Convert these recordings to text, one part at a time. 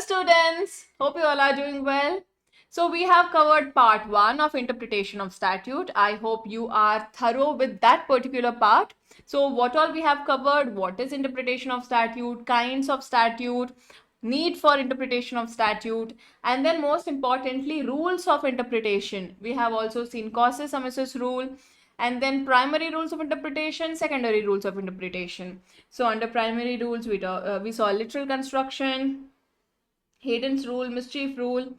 students, hope you all are doing well. So we have covered part 1 of interpretation of statute. I hope you are thorough with that particular part. So what all we have covered, what is interpretation of statute, kinds of statute, need for interpretation of statute, and then most importantly rules of interpretation. We have also seen causes summasus rule, and then primary rules of interpretation, secondary rules of interpretation. So under primary rules we saw literal construction, Hayden's rule, mischief rule,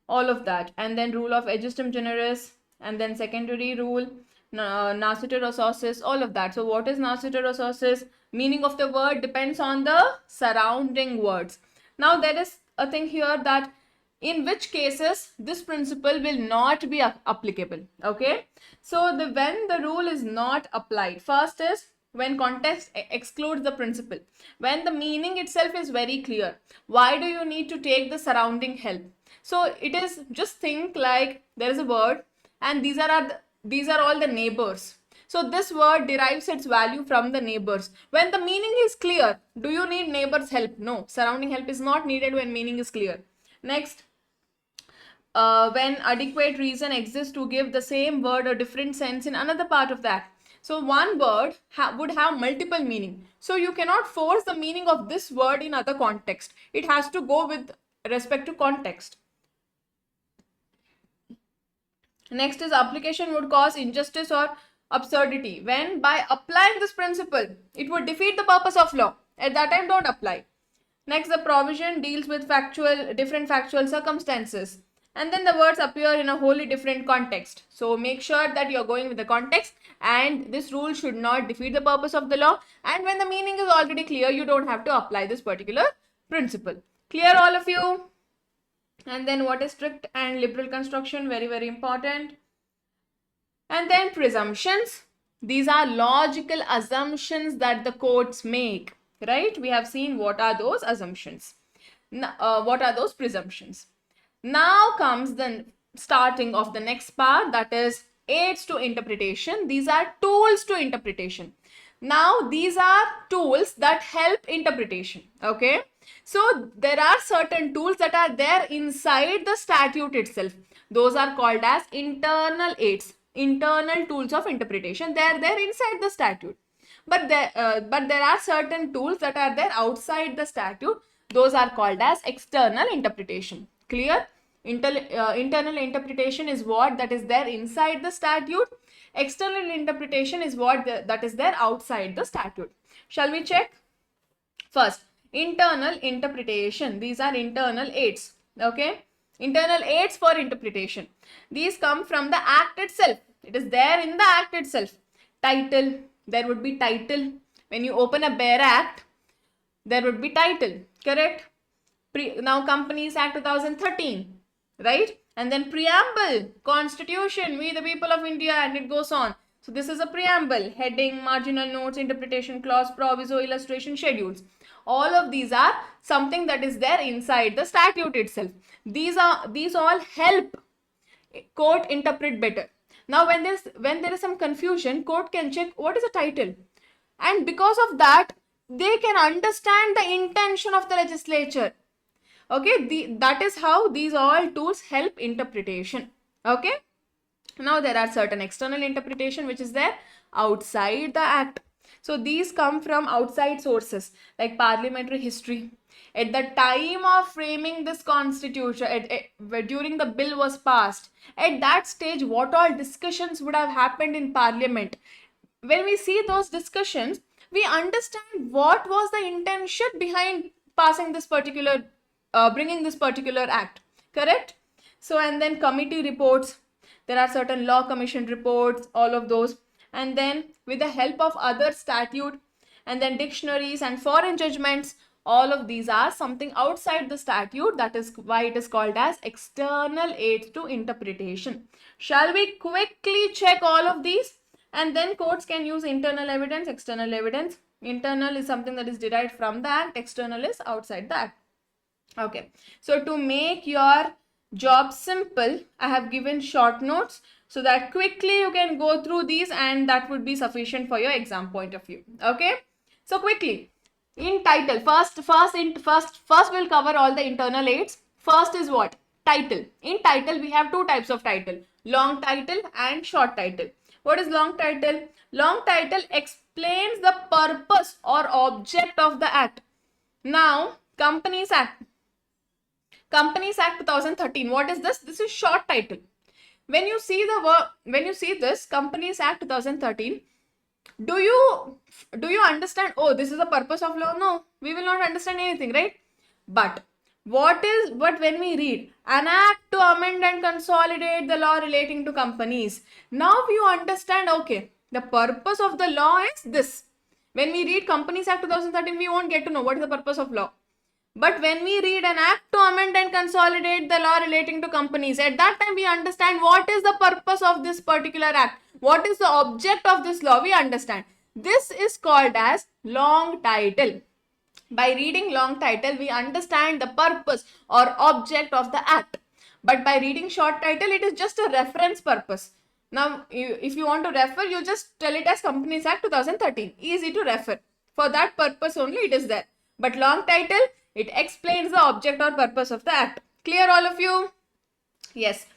all of that, and then rule of aegistem generis, and then secondary rule, nascitur ausis, all of that. So what is nascitur ausis? Meaning of the word depends on the surrounding words. Now there is a thing here that in which cases this principle will not be applicable. Okay, so when the rule is not applied, first is when context excludes the principle, when the meaning itself is very clear. Why do you need to take the surrounding help? So it is, just think like there is a word and these are all the neighbors. So this word derives its value from the neighbors. When the meaning is clear, do you need neighbors help? No, surrounding help is not needed when meaning is clear. Next, when adequate reason exists to give the same word a different sense in another part of that. So one word would have multiple meaning. So you cannot force the meaning of this word in other context. It has to go with respect to context. Next is application would cause injustice or absurdity. When by applying this principle, it would defeat the purpose of law. At that time, don't apply. Next, the provision deals with different factual circumstances. And then the words appear in a wholly different context. So make sure that you're going with the context, and this rule should not defeat the purpose of the law. And when the meaning is already clear, you don't have to apply this particular principle. Clear, all of you? And then what is strict and liberal construction? Very, very important. And then presumptions. These are logical assumptions that the courts make, right? We have seen what are those assumptions. What are those presumptions? Now comes the starting of the next part, that is aids to interpretation. These are tools to interpretation. Now these are tools that help interpretation. Okay, so there are certain tools that are there inside the statute itself. Those are called as internal aids, internal tools of interpretation. They are there inside the statute, but there are certain tools that are there outside the statute. Those are called as external interpretation. Clear? Internal interpretation is what that is there inside the statute. External interpretation is what that is there outside the statute. Shall we check? First, internal interpretation. These are internal aids. Okay, internal aids for interpretation. These come from the act itself. It is there in the act itself. Title, there would be title. When you open a bare act, there would be title, correct? Now Companies Act 2013, right? And then preamble, constitution, we the people of India, and it goes on. So this is a preamble, heading, marginal notes, interpretation clause, proviso, illustration, schedules. All of these are something that is there inside the statute itself. These all help court interpret better. Now when there is some confusion, court can check what is the title, and because of that they can understand the intention of the legislature. Okay, that is how these all tools help interpretation. Okay, now there are certain external interpretation which is there outside the act. So these come from outside sources like parliamentary history. At the time of framing this constitution, during the bill was passed, at that stage what all discussions would have happened in parliament. When we see those discussions, we understand what was the intention behind passing this particular bringing this particular act, correct? So and then committee reports, there are certain law commission reports, all of those, and then with the help of other statute and then dictionaries and foreign judgments, all of these are something outside the statute. That is why it is called as external aids to interpretation. Shall we quickly check all of these? And then courts can use internal evidence, external evidence. Internal is something that is derived from the act, external is outside the act. Okay, so to make your job simple, I have given short notes so that quickly you can go through these, and that would be sufficient for your exam point of view. Okay, so quickly, In title, first we'll cover all the internal aids. First is what? Title. In title, we have two types of title, long title and short title. What is long title? Long title explains the purpose or object of the act. Now, Companies Act 2013. What is this? This is short title. When you see this Companies Act 2013, do you understand, oh, this is the purpose of law? No, we will not understand anything, right? But when we read an act to amend and consolidate the law relating to companies, now you understand, okay, the purpose of the law is this. When we read Companies Act 2013, we won't get to know what is the purpose of law. But when we read an act to amend and consolidate the law relating to companies, at that time we understand what is the purpose of this particular act. What is the object of this law? We understand. This is called as long title. By reading long title, we understand the purpose or object of the act. But by reading short title, it is just a reference purpose. Now, if you want to refer, you just tell it as Companies Act 2013. Easy to refer. For that purpose only it is there. But long title, it explains the object or purpose of the act. Clear, all of you? Yes.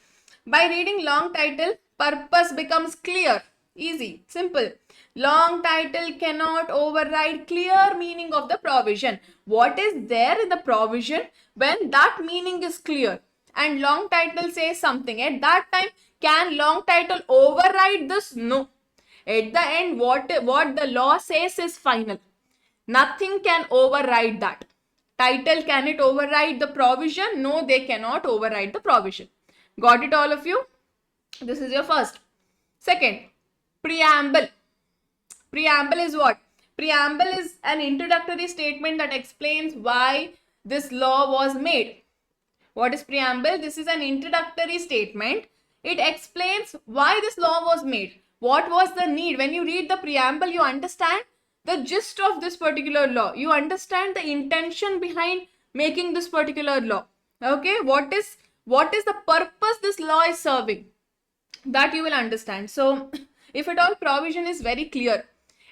By reading long title, purpose becomes clear. Easy, simple. Long title cannot override clear meaning of the provision. What is there in the provision, when that meaning is clear and long title says something, at that time, can long title override this? No. At the end, what the law says is final. Nothing can override that. Title, can it override the provision? No, they cannot override the provision. Got it, all of you? This is your first. Second, preamble. Preamble is what? Preamble is an introductory statement that explains why this law was made. What is preamble? This is an introductory statement. It explains why this law was made. What was the need? When you read the preamble, you understand the gist of this particular law. You understand the intention behind making this particular law. Okay, what is the purpose this law is serving? That you will understand. So, if at all provision is very clear,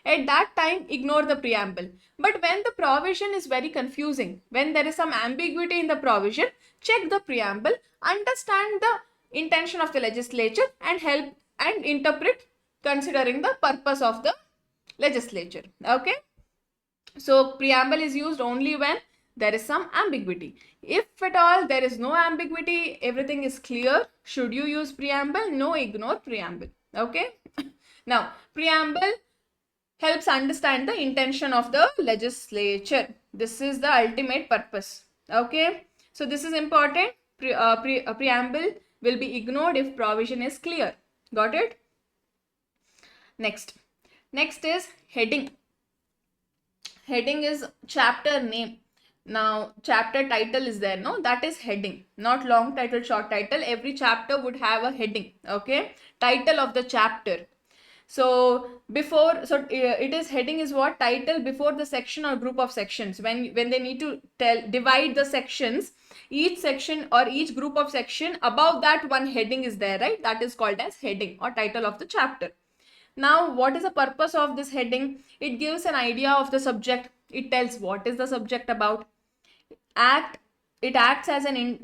at that time, ignore the preamble. But when the provision is very confusing, when there is some ambiguity in the provision, check the preamble, understand the intention of the legislature, and help and interpret considering the purpose of the legislature. Okay. So, preamble is used only when there is some ambiguity. If at all there is no ambiguity, everything is clear, should you use preamble? No, ignore preamble. Okay. Now, preamble helps understand the intention of the legislature. This is the ultimate purpose. Okay. So, this is important. Preamble will be ignored if provision is clear. Got it? Next is heading. Heading is chapter name. Now, chapter title is there, no? That is heading, not long title, short title. Every chapter would have a heading, okay? Title of the chapter. So, it is heading is what? Title before the section or group of sections. When they need to divide the sections, each section or each group of section, above that one heading is there, right? That is called as heading or title of the chapter. Now, what is the purpose of this heading? It gives an idea of the subject. It tells what is the subject about. It acts as an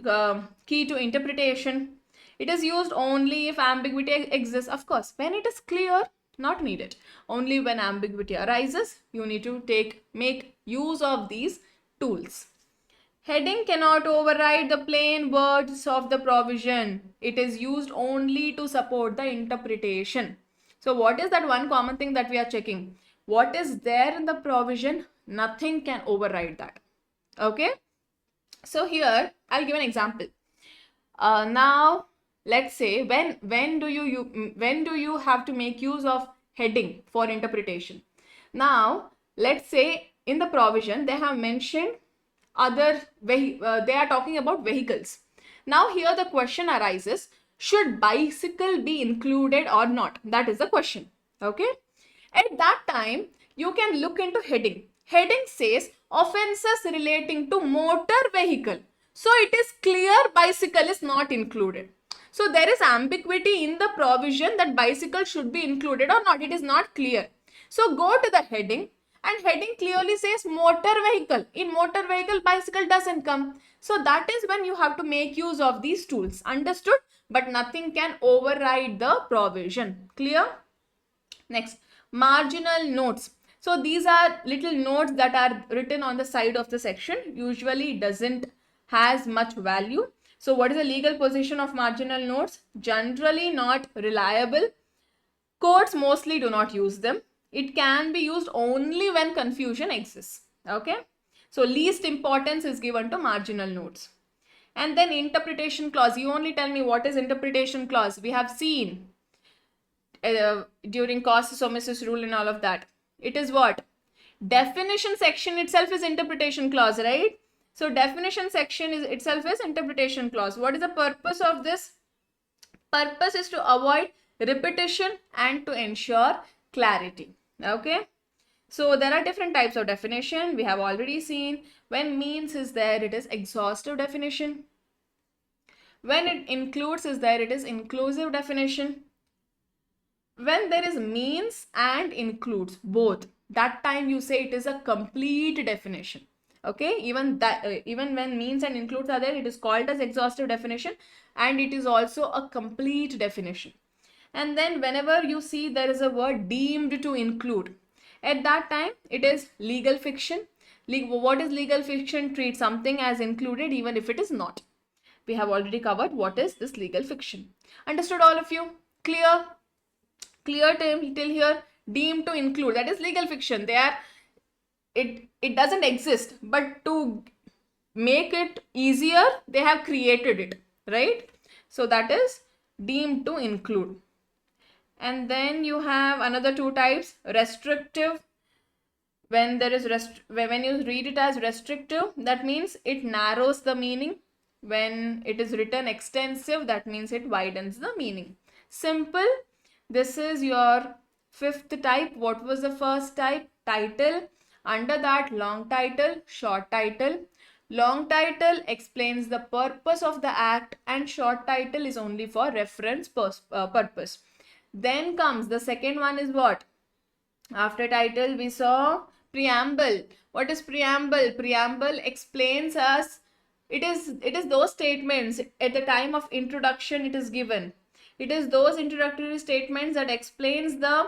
key to interpretation. It is used only if ambiguity exists. Of course, when it is clear, not needed. Only when ambiguity arises, you need to make use of these tools. Heading cannot override the plain words of the provision. It is used only to support the interpretation. So, what is that one common thing that we are checking? What is there in the provision? Nothing can override that. Okay. So, here I'll give an example. Now, let's say when do you have to make use of heading for interpretation? Now, let's say in the provision they have mentioned they are talking about vehicles. Now, here the question arises, should bicycle be included or not? That is the question. Okay. At that time, you can look into heading. Heading says offences relating to motor vehicle. So, it is clear bicycle is not included. So, there is ambiguity in the provision that bicycle should be included or not. It is not clear. So, go to the heading and heading clearly says motor vehicle. In motor vehicle, bicycle doesn't come. So that is when you have to make use of these tools. Understood? But nothing can override the provision. Clear? Next, marginal notes. So these are little notes that are written on the side of the section. Usually doesn't has much value. So what is the legal position of marginal notes? Generally not reliable. Courts mostly do not use them. It can be used only when confusion exists. Okay. So least importance is given to marginal notes. And then interpretation clause. You only tell me what is interpretation clause. We have seen during causes omissus rule and all of that. It is what? Definition section itself is interpretation clause, right? So definition section is itself is interpretation clause. What is the purpose of this? Purpose is to avoid repetition and to ensure clarity. Okay. So there are different types of definition. We have already seen when means is there, it is exhaustive definition. When it includes is there, it is inclusive definition. When there is means and includes both, that time you say it is a complete definition. Okay, even when means and includes are there, it is called as exhaustive definition, and it is also a complete definition. And then whenever you see there is a word deemed to include, at that time it is legal fiction. What is legal fiction? Treat something as included even if it is not. We have already covered what is this legal fiction. Understood all of you? Clear? Clear till here? Deemed to include, that is legal fiction. They are, it doesn't exist, but to make it easier they have created it, right? So that is deemed to include. And then you have another two types. Restrictive. When there is when you read it as restrictive, that means it narrows the meaning. When it is written extensive, that means it widens the meaning. Simple. This is your fifth type. What was the first type? Title. Under that, long title, short title. Long title explains the purpose of the act, and short title is only for reference purpose. Then comes the second one is what? After title we saw preamble. What is preamble? Preamble explains us, it is those statements at the time of introduction it is given. It is those introductory statements that explains the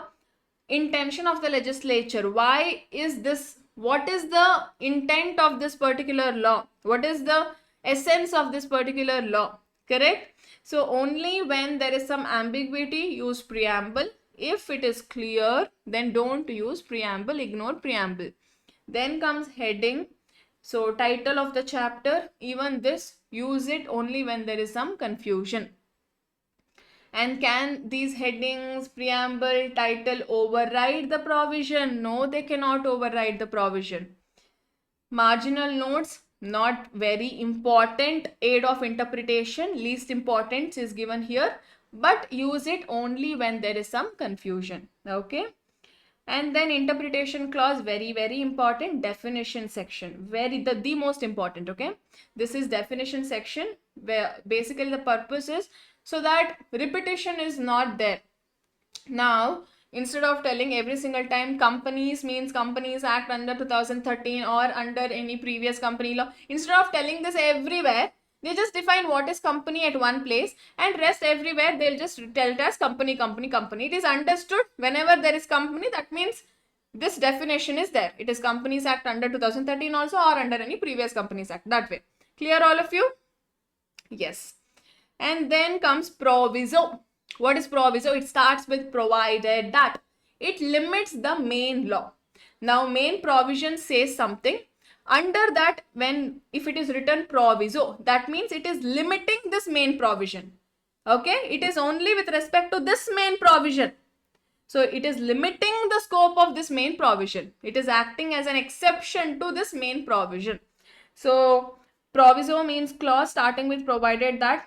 intention of the legislature. Why is this? What is the intent of this particular law? What is the essence of this particular law? Correct? So only when there is some ambiguity, use preamble. If it is clear, then don't use preamble, ignore preamble. Then comes heading. So title of the chapter, even this, use it only when there is some confusion. And can these headings, preamble, title override the provision? No, they cannot override the provision. Marginal notes, not very important aid of interpretation. Least importance is given here, but use it only when there is some confusion. Okay. And then interpretation clause, very, very important. Definition section, the most important. Okay. This is definition section, where basically the purpose is so that repetition is not there. Now, instead of telling every single time companies means Companies Act under 2013 or under any previous company law, instead of telling this everywhere, they just define what is company at one place, and rest everywhere they'll just tell it as company. It is understood whenever there is company, that means this definition is there. It is Companies Act under 2013 also, or under any previous Companies Act, that way. Clear all of you? Yes. And then comes proviso. What is proviso? It starts with provided that. It limits the main law. Now main provision says something. Under that, if it is written proviso, that means it is limiting this main provision. Okay, it is only with respect to this main provision. So it is limiting the scope of this main provision. It is acting as an exception to this main provision. So proviso means clause starting with provided that.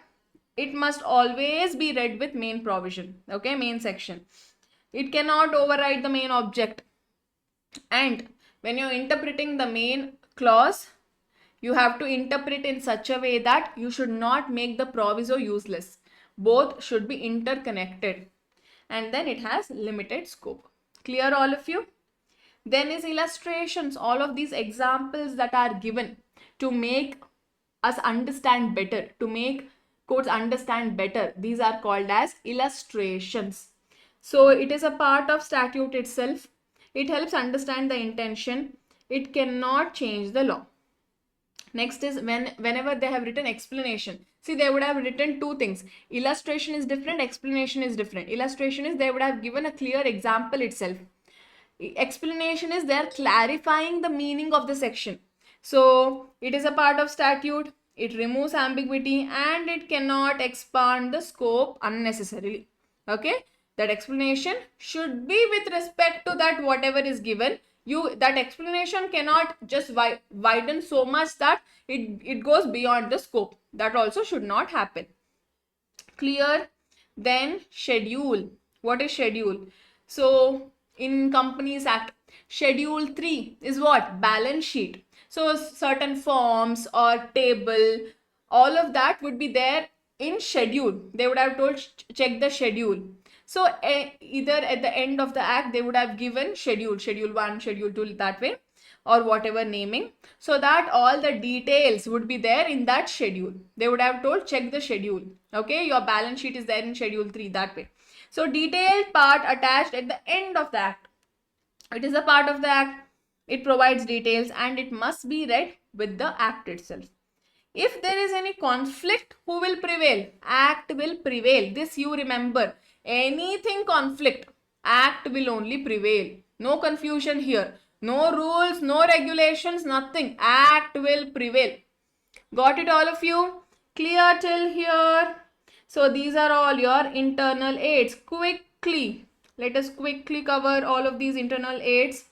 It must always be read with main provision. Okay, main section. It cannot override the main object. And when you're interpreting the main clause, you have to interpret in such a way that you should not make the proviso useless. Both should be interconnected. And then it has limited scope. Clear all of you? Then is illustrations, all of these examples that are given to make us understand better, to make courts understand better. These are called as illustrations. So it is a part of statute itself. It helps understand the intention. It cannot change the law. Next is whenever they have written explanation. See, they would have written two things. Illustration is different, explanation is different. Illustration is they would have given a clear example itself. Explanation is they're clarifying the meaning of the section. So it is a part of statute, it removes ambiguity, and it cannot expand the scope unnecessarily. Okay, that explanation should be with respect to that whatever is given. That explanation cannot just widen so much that it goes beyond the scope. That also should not happen. Clear? Then schedule. What is schedule? So in Companies Act, Schedule 3 is what? Balance sheet. So certain forms or table, all of that would be there in schedule. They would have told check the schedule. So either at the end of the act, they would have given schedule 1, schedule 2, that way, or whatever naming, so that all the details would be there in that schedule. They would have told check the schedule. Okay, your balance sheet is there in schedule 3, that way. So detailed part attached at the end of the act. It is a part of the act. It provides details and it must be read with the act itself. If there is any conflict, who will prevail? Act will prevail. This you remember. Anything conflict, act will only prevail. No confusion here. No rules, no regulations, nothing. Act will prevail. Got it, all of you? Clear till here? So these are all your internal aids. Quickly, let us quickly cover all of these internal aids.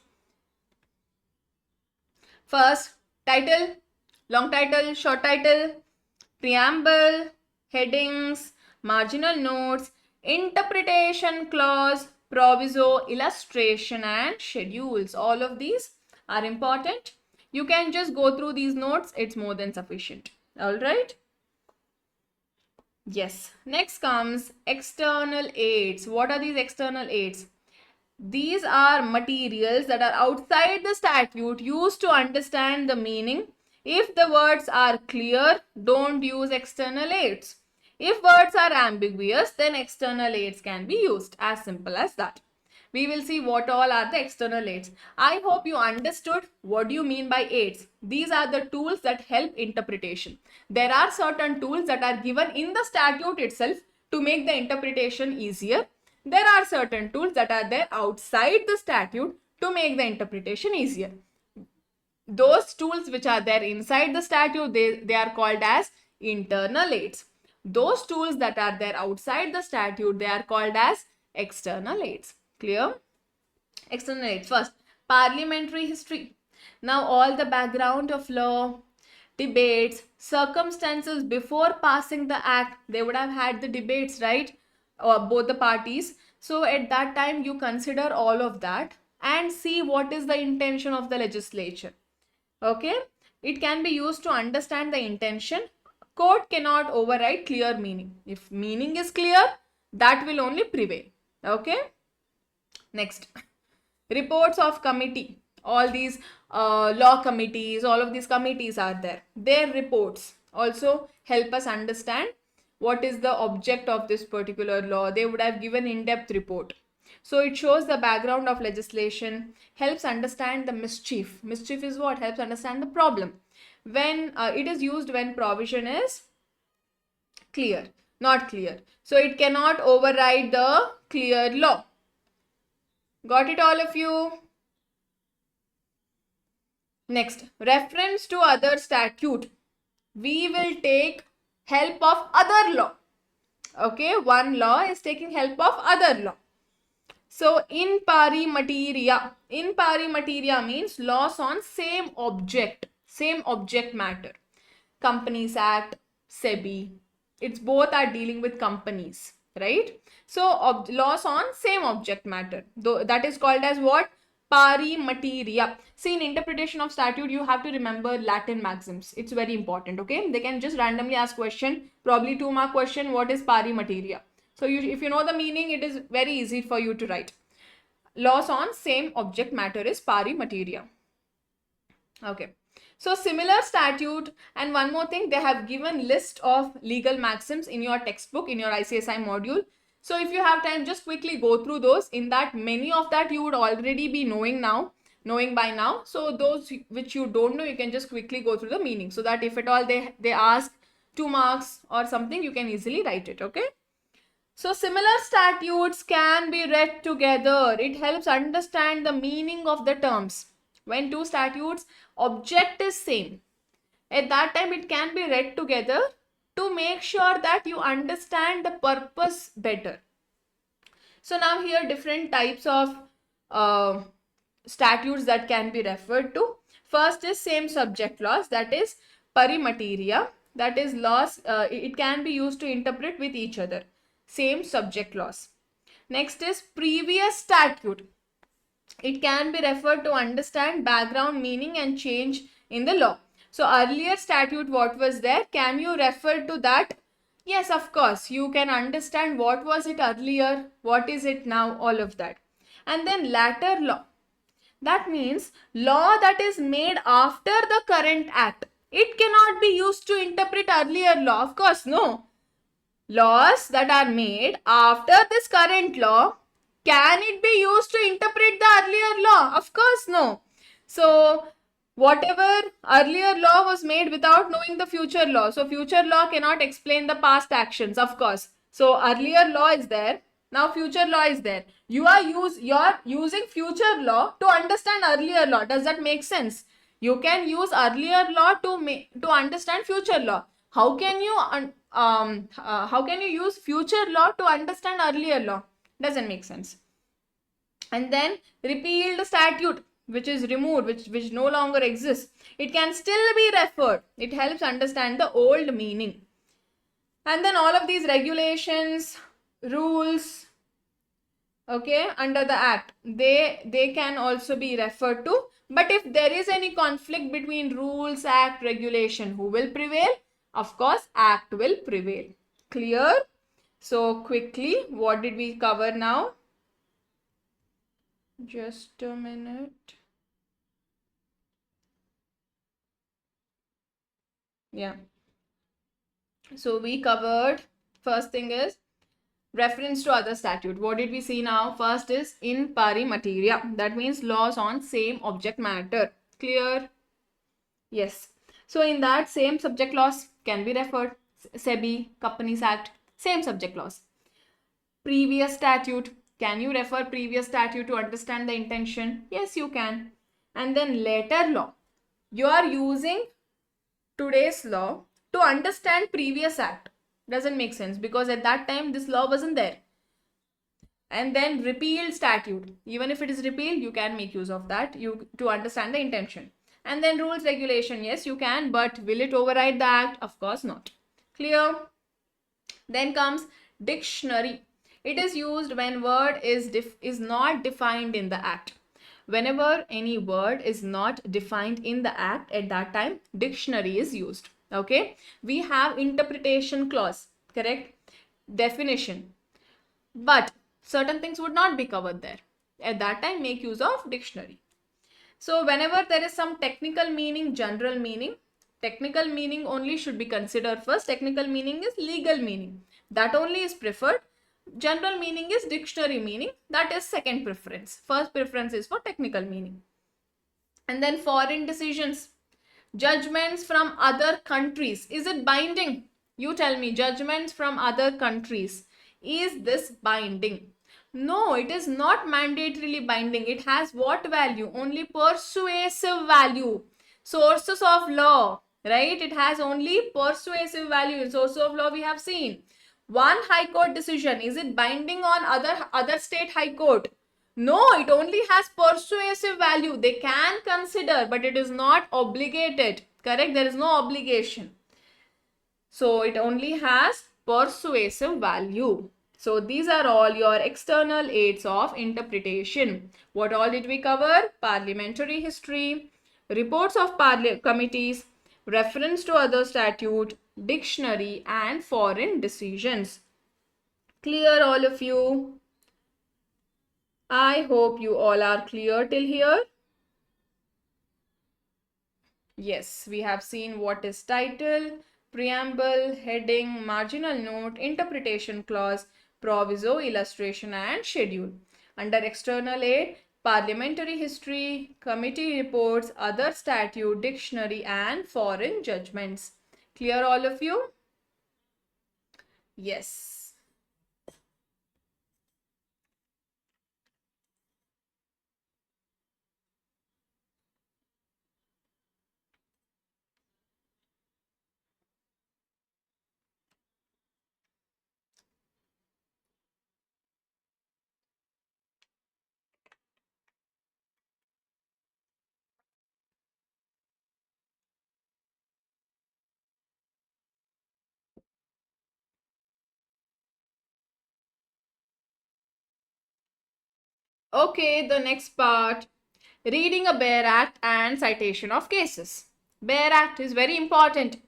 First, title, long title, short title, preamble, headings, marginal notes, interpretation clause, proviso, illustration, and schedules. All of these are important. You can just go through these notes. It's more than sufficient. All right. Yes. Next comes external aids. What are these external aids? These are materials that are outside the statute used to understand the meaning. If the words are clear, don't use external aids. If words are ambiguous, then external aids can be used. As simple as that. We will see what all are the external aids. I hope you understood what do you mean by aids. These are the tools that help interpretation. There are certain tools that are given in the statute itself to make the interpretation easier. There are certain tools that are there outside the statute to make the interpretation easier. Those tools which are there inside the statute, they are called as internal aids. Those tools that are there outside the statute, they are called as external aids. Clear? External aids. First, parliamentary history. Now all the background of law, debates, circumstances before passing the act, they would have had the debates, right? Both the parties. So at that time you consider all of that and see what is the intention of the legislature. Okay, it can be used to understand the intention. Court cannot override clear meaning. If meaning is clear, that will only prevail. Okay, next, reports of committee. All these law committees, all of these committees are there. Their reports also help us understand what is the object of this particular law. They would have given in-depth report. So it shows the background of legislation, helps understand the mischief. Mischief is what? Helps understand the problem. When it is used when provision is clear, not clear. So it cannot override the clear law. Got it, all of you? Next, reference to other statute. We will take help of other law. Okay, one law is taking help of other law. So in pari materia means laws on same object matter. Companies Act, SEBI, it's both are dealing with companies, right? So laws on same object matter. That is called as what? Pari materia. See, in interpretation of statute, you have to remember Latin maxims. It's very important, okay? They can just randomly ask question, probably 2-mark question, what is pari materia? So if you know the meaning, it is very easy for you to write. laws on same object matter is pari materia. Okay. So similar statute, and one more thing, they have given list of legal maxims in your textbook, in your ICSI module. So if you have time, just quickly go through those. In that, many of that you would already be knowing by now. So those which you don't know, you can just quickly go through the meaning, so that if at all they ask 2 marks or something, you can easily write it. Okay. So similar statutes can be read together. It helps understand the meaning of the terms. When two statutes object is same, at that time it can be read together to make sure that you understand the purpose better. So now here different types of statutes that can be referred to. First is same subject laws, that is pari materia, that is laws, it can be used to interpret with each other. Same subject laws. Next is previous statute. It can be referred to understand background meaning and change in the law. So earlier statute, what was there? Can you refer to that? Yes, of course. You can understand what was it earlier, what is it now, all of that. And then latter law. That means law that is made after the current act. It cannot be used to interpret earlier law. Of course, no. Laws that are made after this current law, can it be used to interpret the earlier law? Of course, no. So, whatever earlier law was made without knowing the future law. So, future law cannot explain the past actions, of course. So, earlier law is there. Now, future law is there. You are using future law to understand earlier law. Does that make sense? You can use earlier law to understand future law. How can you use future law to understand earlier law? Doesn't make sense. And then repealed statute, which is removed, which no longer exists, it can still be referred. It helps understand the old meaning. And then all of these regulations, rules, okay, under the act, they can also be referred to. But if there is any conflict between rules, act, regulation, who will prevail? Of course, act will prevail. Clear? So quickly, what did we cover now? Just a minute. Yeah. So we covered, first thing is reference to other statute. What did we see now? First is in pari materia. That means laws on same object matter. Clear? Yes. So in that, same subject laws can be referred. SEBI, Companies Act, same subject laws. Previous statute. Can you refer previous statute to understand the intention? Yes, you can. And then later law. You are using today's law to understand previous act. Doesn't make sense because at that time this law wasn't there. And then repealed statute. Even if it is repealed, you can make use of that to understand the intention. And then rules, regulation. Yes, you can, but will it override the act? Of course not. Clear? Then comes dictionary. It is used when word is not defined in the act. Whenever any word is not defined in the act, at that time dictionary is used. Okay, we have interpretation clause, correct, definition, but certain things would not be covered there. At that time, make use of dictionary. So whenever there is some technical meaning, general meaning, technical meaning only should be considered first. Technical meaning is legal meaning, that only is preferred. General meaning is dictionary meaning, that is second preference. First preference is for technical meaning. And then foreign decisions, judgments from other countries, is it binding? You tell me, judgments from other countries, is this binding? No, it is not mandatorily binding. It has what value? Only persuasive value. Sources of law, right? It has only persuasive value. In sources of law we have seen. One high court decision, is it binding on other state high court? No, it only has persuasive value. They can consider, but it is not obligated. Correct? There is no obligation. So it only has persuasive value. So these are all your external aids of interpretation. What all did we cover? Parliamentary history, reports of committees, reference to other statute, dictionary, and foreign decisions. Clear, all of you? I hope you all are clear till here. Yes, we have seen what is title, preamble, heading, marginal note, interpretation clause, proviso, illustration and schedule. Under external aid, parliamentary history, committee reports, other statute, dictionary and foreign judgments. Clear all of you? Yes. Okay, the next part, reading a Bare Act and citation of cases. Bare Act is very important.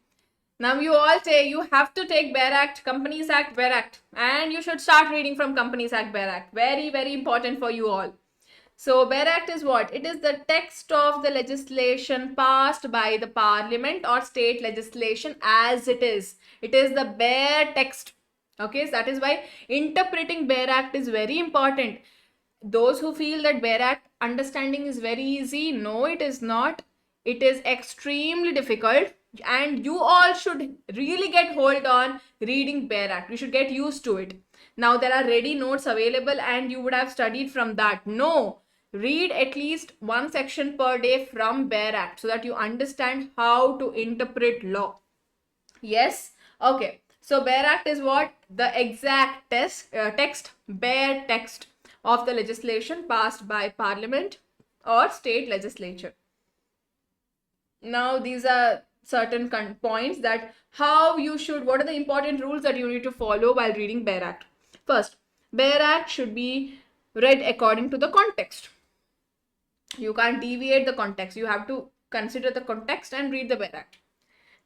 Now you all say you have to take Bare Act, Companies Act, Bare Act, and you should start reading from Companies Act, Bare Act. Very, very important for you all. So Bare Act is what? It is the text of the legislation passed by the parliament or state legislation as it is. It is the bare text. Okay, so that is why interpreting Bare Act is very important. Those who feel that Bare Act understanding is very easy, no, it is not. It is extremely difficult, and you all should really get hold on reading Bare Act. You should get used to it. Now there are ready notes available and you would have studied from that. No, read at least one section per day from Bare Act so that you understand how to interpret law. Yes, okay. So Bare Act is what? The exact text, bare text of the legislation passed by parliament or state legislature. Now these are certain points that how you should, what are the important rules that you need to follow while reading Bare Act. First, Bare Act should be read according to the context. You can't deviate the context. You have to consider the context and read the Bare Act.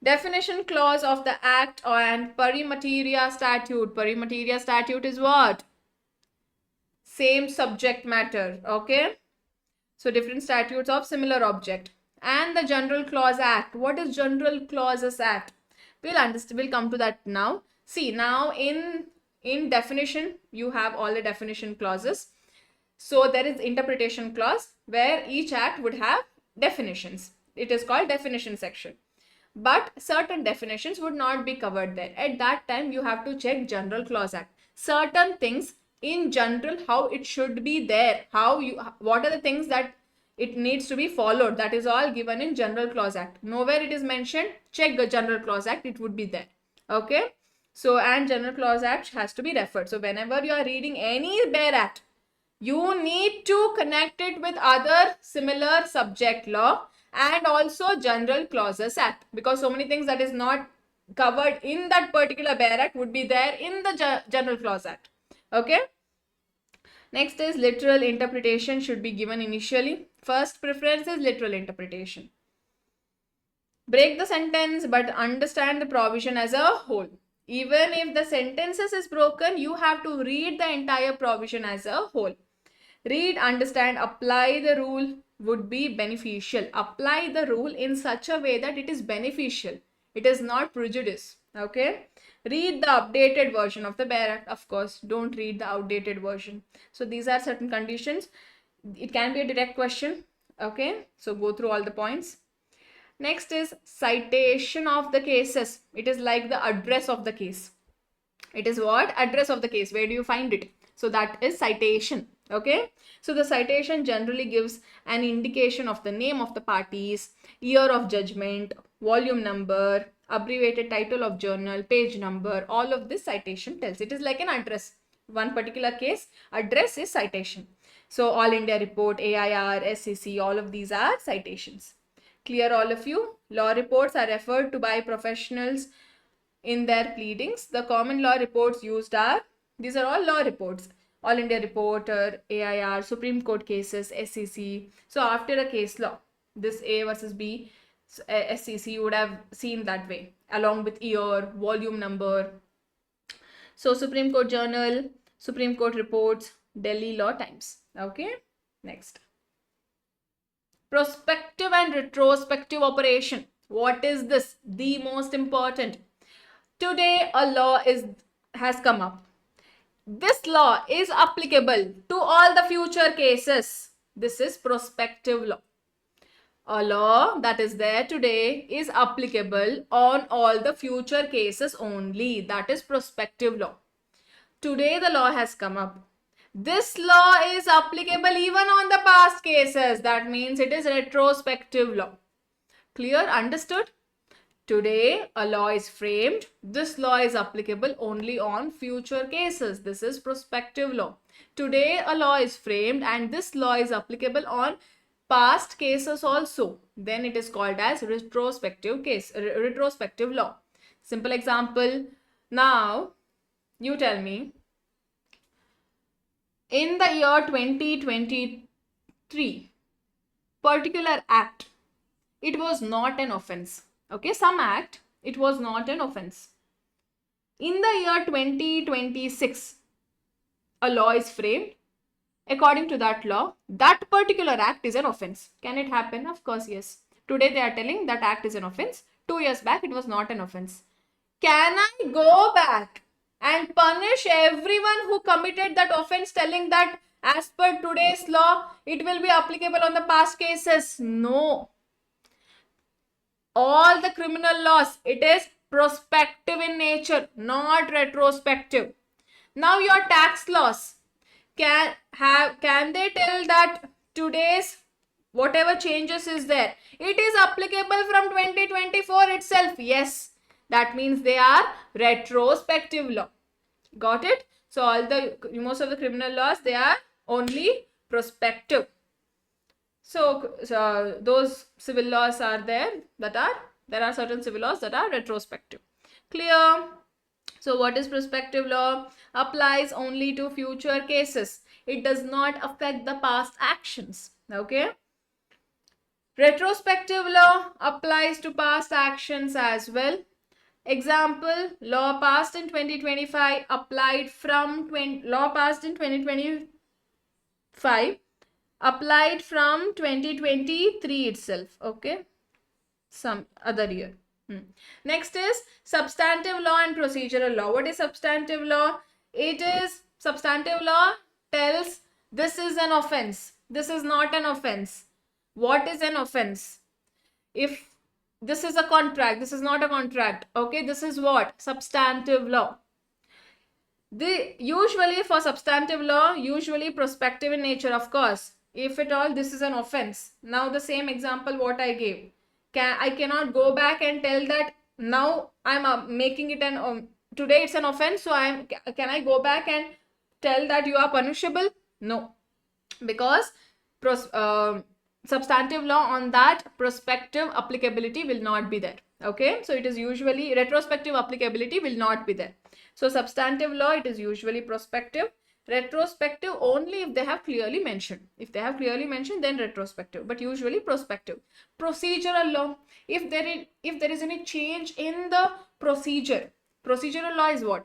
Definition clause of the act and pari materia statute. Pari materia statute is what? Same subject matter. Okay. So different statutes of similar object. And the General Clause Act. What is General Clauses Act? We'll understand. We'll come to that now. See, now in definition, you have all the definition clauses. So there is interpretation clause where each act would have definitions. It is called definition section. But certain definitions would not be covered there. At that time, you have to check General Clause Act. Certain things in general, how it should be there, what are the things that it needs to be followed, that is all given in General Clause Act. Nowhere it is mentioned, check the General Clause Act, it would be there. Okay. So, and General Clause Act has to be referred. So, whenever you are reading any Bare Act, you need to connect it with other similar subject law and also General Clauses Act, because so many things that is not covered in that particular Bare Act would be there in the General Clause Act. Okay. Next is literal interpretation should be given initially. First preference is literal interpretation. Break the sentence but understand the provision as a whole. Even if the sentences is broken, you have to read the entire provision as a whole. Read, understand, apply the rule would be beneficial. Apply the rule in such a way that it is beneficial. It is not prejudice. Okay. Read the updated version of the Bare Act. Of course, don't read the outdated version. So these are certain conditions. It can be a direct question. Okay. So go through all the points. Next is citation of the cases. It is like the address of the case. It is what? Address of the case. Where do you find it? So that is citation. Okay. So the citation generally gives an indication of the name of the parties, year of judgment, volume number, abbreviated title of journal, page number. All of this citation tells. It is like an address. One particular case, address is citation. So All India Report, AIR, SEC, all of these are citations. Clear all of you? Law reports are referred to by professionals in their pleadings. The common law reports used are, these are all law reports. All India Reporter, AIR, Supreme Court cases, SEC. So after a case law, this A versus B, SEC would have seen that way, along with year, volume number. So Supreme Court Journal, Supreme Court reports, Delhi law times. Okay, next. Prospective and retrospective operation. What is this? The most important. Today a law has come up. This law is applicable to all the future cases. This is prospective law. A law that is there today is applicable on all the future cases only. That is prospective law. Today the law has come up. This law is applicable even on the past cases. That means it is retrospective law. Clear? Understood? Today a law is framed. This law is applicable only on future cases. This is prospective law. Today a law is framed and this law is applicable on past cases also. Then it is called as retrospective law. Simple example. Now you tell me, in the year 2023, particular act, it was not an offense. Okay, some act, it was not an offense. In the year 2026, a law is framed. According to that law, that particular act is an offense. Can it happen? Of course, yes. Today they are telling that act is an offense. 2 years back, it was not an offense. Can I go back and punish everyone who committed that offense, telling that as per today's law, it will be applicable on the past cases? No. All the criminal laws, it is prospective in nature, not retrospective. Now your tax laws, can they tell that today's whatever changes is there, it is applicable from 2024 itself? Yes. That means they are retrospective law. Got it? So most of the criminal laws, they are only prospective. So those civil laws are there are certain civil laws that are retrospective. Clear? So what is prospective law? Applies only to future cases. It does not affect the past actions. Okay? Retrospective law applies to past actions as well. Example, law passed in 2025 applied from 2023 itself. Okay, some other year. Next is substantive law and procedural law. What is substantive law? It is, substantive law tells this is an offense, this is not an offense. What is an offense? If this is a contract, this is not a contract. Okay, this is what? Substantive law. Usually for substantive law, usually prospective in nature, of course. If at all this is an offense. Now the same example what I gave. I cannot go back and tell that now I'm making it today it's an offense, so can I go back and tell that you are punishable? No, because substantive law on that prospective applicability will not be there. Okay, so it is usually retrospective applicability will not be there. So substantive law, it is usually prospective. Retrospective only if they have clearly mentioned. If they have clearly mentioned, then retrospective, but usually prospective. Procedural law, if there is any change in the procedure. Procedural law is what?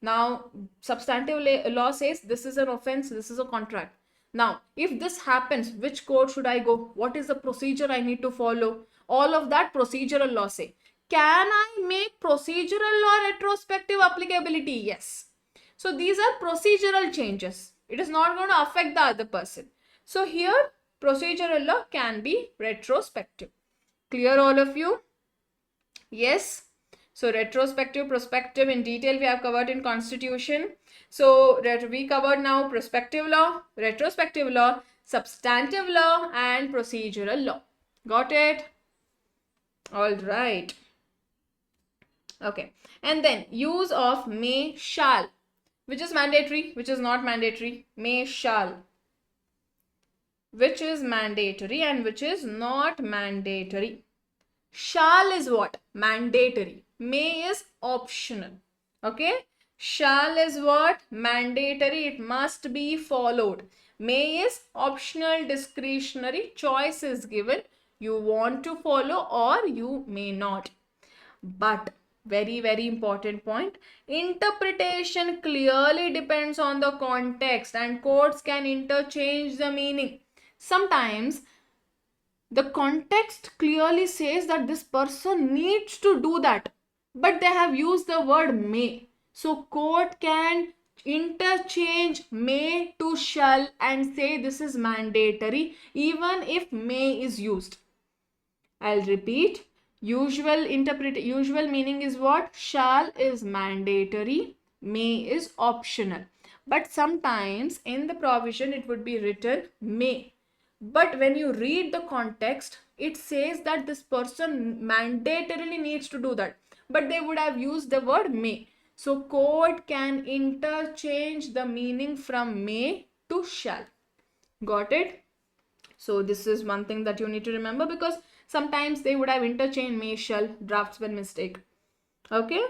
Now substantive law says this is an offense, this is a contract. Now, if this happens, which court should I go? What is the procedure I need to follow? All of that procedural law say. Can I make procedural law retrospective applicability? Yes. So these are procedural changes. It is not going to affect the other person. So here, procedural law can be retrospective. Clear all of you? Yes. So retrospective, prospective in detail we have covered in Constitution. So we covered now prospective law, retrospective law, substantive law and procedural law. Got it? All right. Okay. And then use of may, shall. Which is mandatory, which is not mandatory? May, shall. Which is mandatory and which is not mandatory? Shall is what? Mandatory. May is optional. Okay. Shall is what? Mandatory. It must be followed. May is optional, discretionary. Choice is given. You want to follow or you may not. But Very, very important point. Interpretation clearly depends on the context and courts can interchange the meaning. Sometimes the context clearly says that this person needs to do that, but they have used the word may. So court can interchange may to shall and say this is mandatory even if may is used. I'll repeat. Usual meaning is what? Shall is mandatory, may is optional. But sometimes in the provision it would be written may. But when you read the context, it says that this person mandatorily needs to do that. But they would have used the word may. So court can interchange the meaning from may to shall. Got it? So this is one thing that you need to remember, because sometimes they would have interchanged may shall, draftsman mistake. Okay.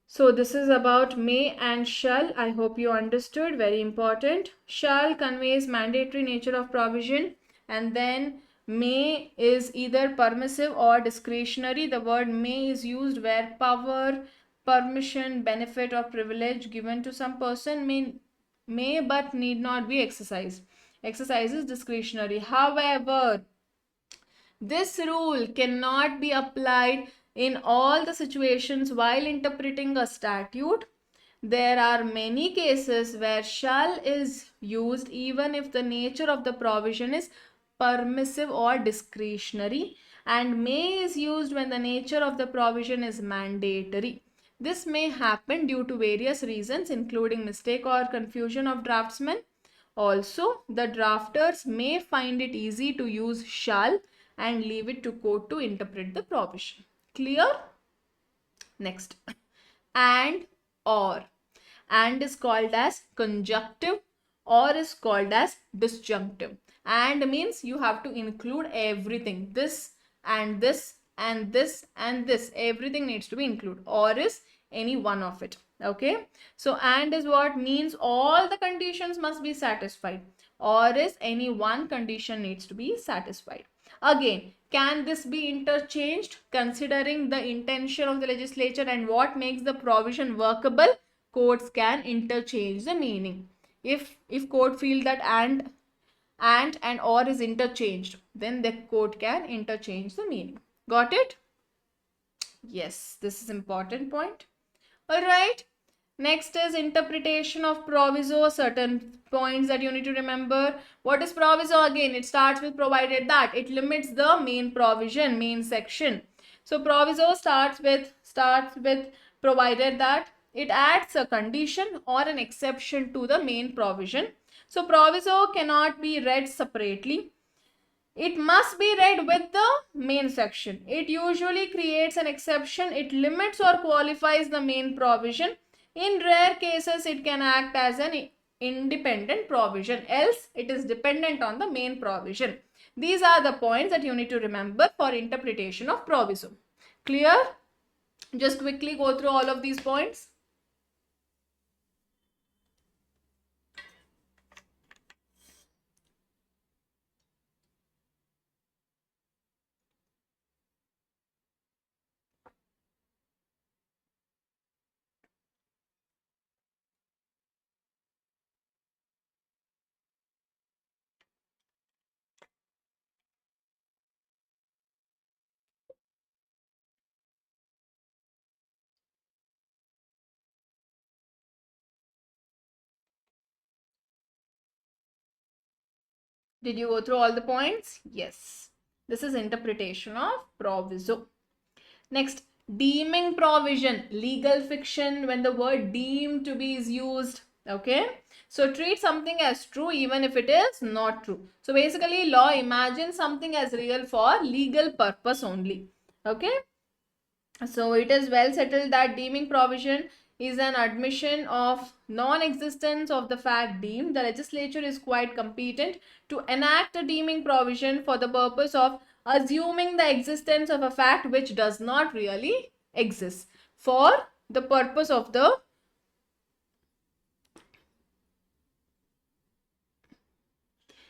So this is about may and shall. I hope you understood. Very important. Shall conveys mandatory nature of provision, and then may is either permissive or discretionary. The word may is used where power, permission, benefit or privilege given to some person may but need not be exercised. Exercise is discretionary. However, this rule cannot be applied in all the situations while interpreting a statute. There are many cases where shall is used even if the nature of the provision is permissive or discretionary, and may is used when the nature of the provision is mandatory. This may happen due to various reasons, including mistake or confusion of draftsmen. Also, the drafters may find it easy to use shall and leave it to court to interpret the provision. Clear? Next. And or. And is called as conjunctive, or is called as disjunctive. And means you have to include everything. This and this and this and this. Everything needs to be included. Or is any one of it. Okay. So and is what means all the conditions must be satisfied. Or is any one condition needs to be satisfied. Again, can this be interchanged considering the intention of the legislature and what makes the provision workable? Courts can interchange the meaning. If court feel that and or is interchanged, then the court can interchange the meaning. Got it? Yes, this is important point. All right. Next is interpretation of proviso. Certain points that you need to remember. What is proviso? Again, it starts with provided that. It limits the main provision, main section. So proviso starts with provided that. It adds a condition or an exception to the main provision. So proviso cannot be read separately. It must be read with the main section. It usually creates an exception. It limits or qualifies the main provision. In rare cases, it can act as an independent provision. Else, it is dependent on the main provision. These are the points that you need to remember for interpretation of proviso. Clear? Just quickly go through all of these points. Did you go through all the points? Yes. This is interpretation of proviso. Next, deeming provision, legal fiction when the word deemed to be is used. Okay. So treat something as true even if it is not true. So basically law imagines something as real for legal purpose only. Okay. So it is well settled that deeming provision is an admission of non-existence of the fact deemed. The legislature is quite competent to enact a deeming provision for the purpose of assuming the existence of a fact which does not really exist, for the purpose of the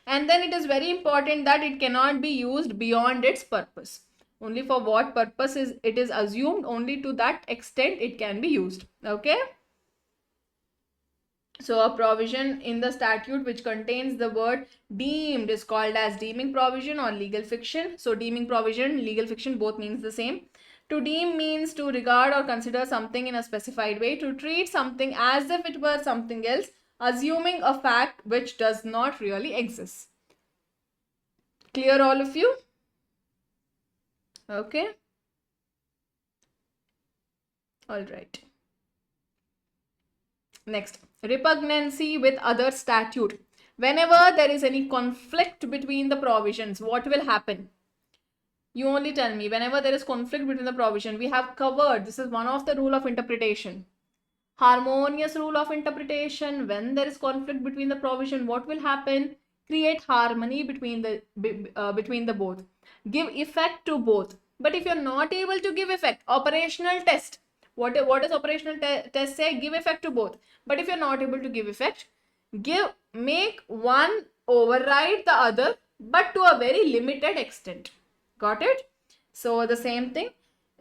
and then it is very important that it cannot be used beyond its purpose. Only for what purpose is it is assumed, only to that extent it can be used. Okay. So a provision in the statute which contains the word deemed is called as deeming provision or legal fiction. So deeming provision, legal fiction, both means the same. To deem means to regard or consider something in a specified way, to treat something as if it were something else, assuming a fact which does not really exist. Clear, all of you? Okay. All right. Next, repugnancy with other statute. Whenever there is any conflict between the provisions, what will happen? You only tell me. Whenever there is conflict between the provision, we have covered, this is one of the rule of interpretation. Harmonious rule of interpretation. When there is conflict between the provision, what will happen? Create harmony between the both. Give effect to both. But if you're not able to give effect, operational test. What does operational test say? Give effect to both. But if you're not able to give effect, make one override the other, but to a very limited extent. Got it? So the same thing.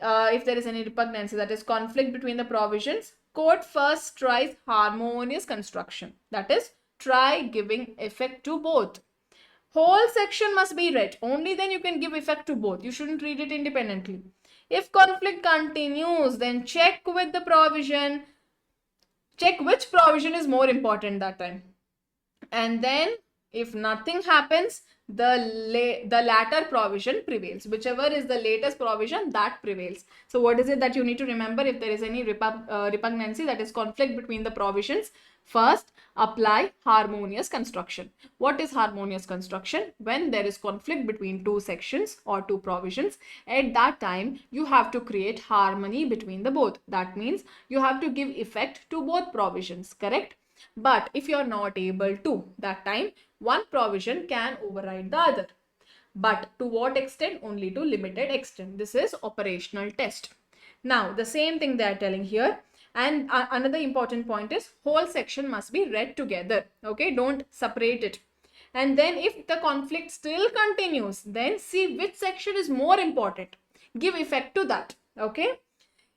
If there is any repugnancy, that is conflict between the provisions, court first tries harmonious construction. That is, try giving effect to both. Whole section must be read. Only then you can give effect to both. You shouldn't read it independently. If conflict continues, then check with the provision. Check which provision is more important that time. And then if nothing happens, the latter provision prevails. Whichever is the latest provision, that prevails. So what is it that you need to remember if there is any repugnancy, that is conflict between the provisions? First, apply harmonious construction. What is harmonious construction? When there is conflict between two sections or two provisions, at that time you have to create harmony between the both. That means you have to give effect to both provisions, correct? But if you are not able to, that time one provision can override the other. But to what extent? Only to limited extent. This is operational test. Now the same thing they are telling here. And another important point is whole section must be read together. Okay, don't separate it. And then if the conflict still continues, then see which section is more important. Give effect to that. Okay.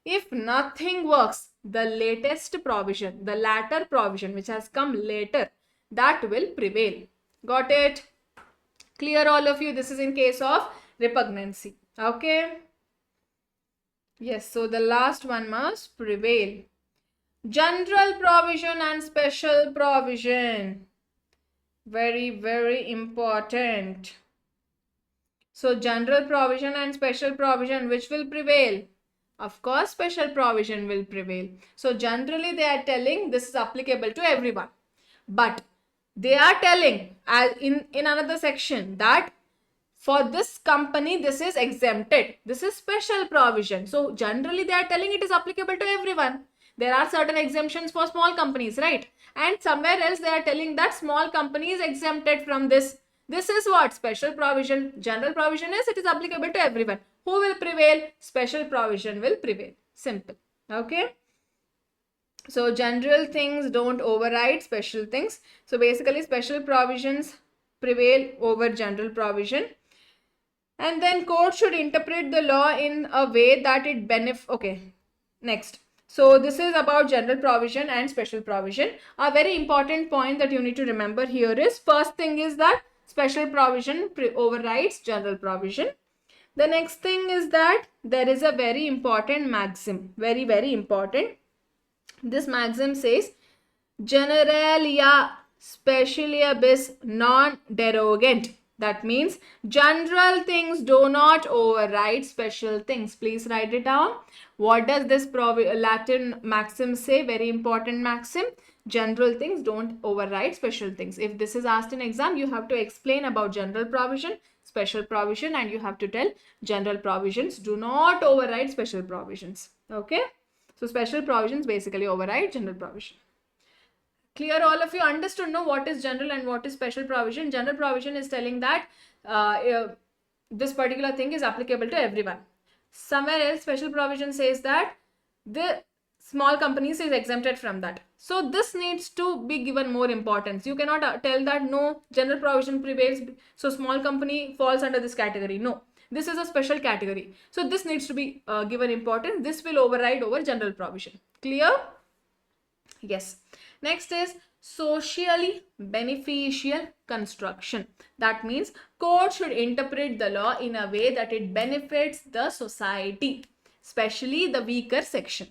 If nothing works, the latest provision, the latter provision which has come later, that will prevail. Got it? Clear, all of you? This is in case of repugnancy. Okay. Yes, so the last one must prevail. General provision and special provision. Very, very important. So general provision and special provision, which will prevail? Of course, special provision will prevail. So generally they are telling this is applicable to everyone. But they are telling in another section that for this company, this is exempted. This is special provision. So generally they are telling it is applicable to everyone. There are certain exemptions for small companies, right? And somewhere else they are telling that small company is exempted from this. This is what? Special provision. General provision is it is applicable to everyone. Who will prevail? Special provision will prevail. Simple. Okay. So general things don't override special things. So basically special provisions prevail over general provision. And then court should interpret the law in a way that it benefits. Okay. Next. So this is about general provision and special provision. A very important point that you need to remember here is, first thing is that special provision overrides general provision. The next thing is that there is a very important maxim. Very, very important. This maxim says, generalia specialibus non derogant. That means general things do not override special things. Please write it down. What does this Latin maxim say? Very important maxim. General things don't override special things. If this is asked in exam, you have to explain about general provision, special provision, and you have to tell general provisions do not override special provisions. Okay. So special provisions basically override general provision. Clear, all of you? Understood, no? What is general and what is special provision? General provision is telling that this particular thing is applicable to everyone. Somewhere else special provision says that the small companies is exempted from that. So this needs to be given more importance. You cannot tell that no, general provision prevails, so small company falls under this category. No, This is a special category. So this needs to be given importance. This will override over general provision. Clear? Yes. Next is socially beneficial construction. That means court should interpret the law in a way that it benefits the society, especially the weaker section.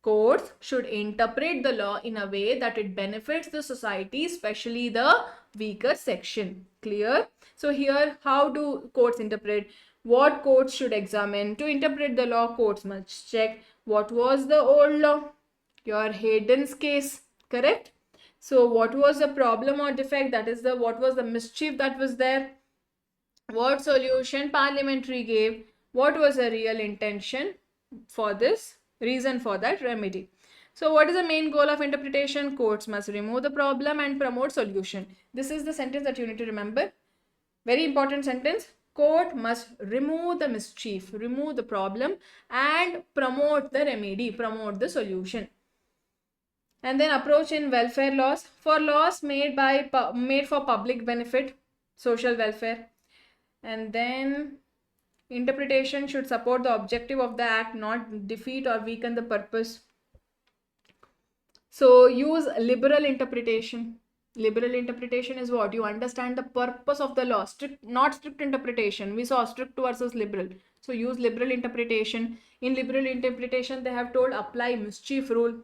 Courts should interpret the law in a way that it benefits the society, especially the weaker section. Clear? So here, how do courts interpret? What courts should examine? To interpret the law, courts must check what was the old law, your Hayden's case, correct? So what was the problem or defect? That is the what was the mischief that was there? What solution parliamentary gave? What was the real intention for this? Reason for that remedy. So what is the main goal of interpretation? Courts must remove the problem and promote solution. This is the sentence that you need to remember. Very important sentence. Court must remove the mischief, remove the problem and promote the remedy, promote the solution. And then approach in welfare laws. For laws made for public benefit, social welfare. And then interpretation should support the objective of the act, not defeat or weaken the purpose. So use liberal interpretation. Liberal interpretation is what? You understand the purpose of the law. Not strict interpretation. We saw strict versus liberal. So use liberal interpretation. In liberal interpretation, they have told apply mischief rule.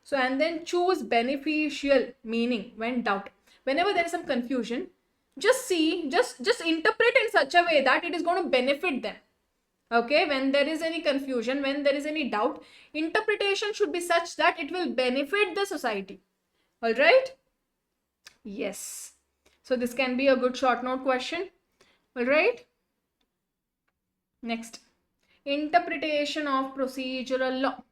So and then choose beneficial meaning when doubt. Whenever there is some confusion, just interpret in such a way that it is going to benefit them. Okay, when there is any confusion, when there is any doubt, interpretation should be such that it will benefit the society. All right? Yes. So this can be a good short note question. All right? Next, interpretation of procedural law.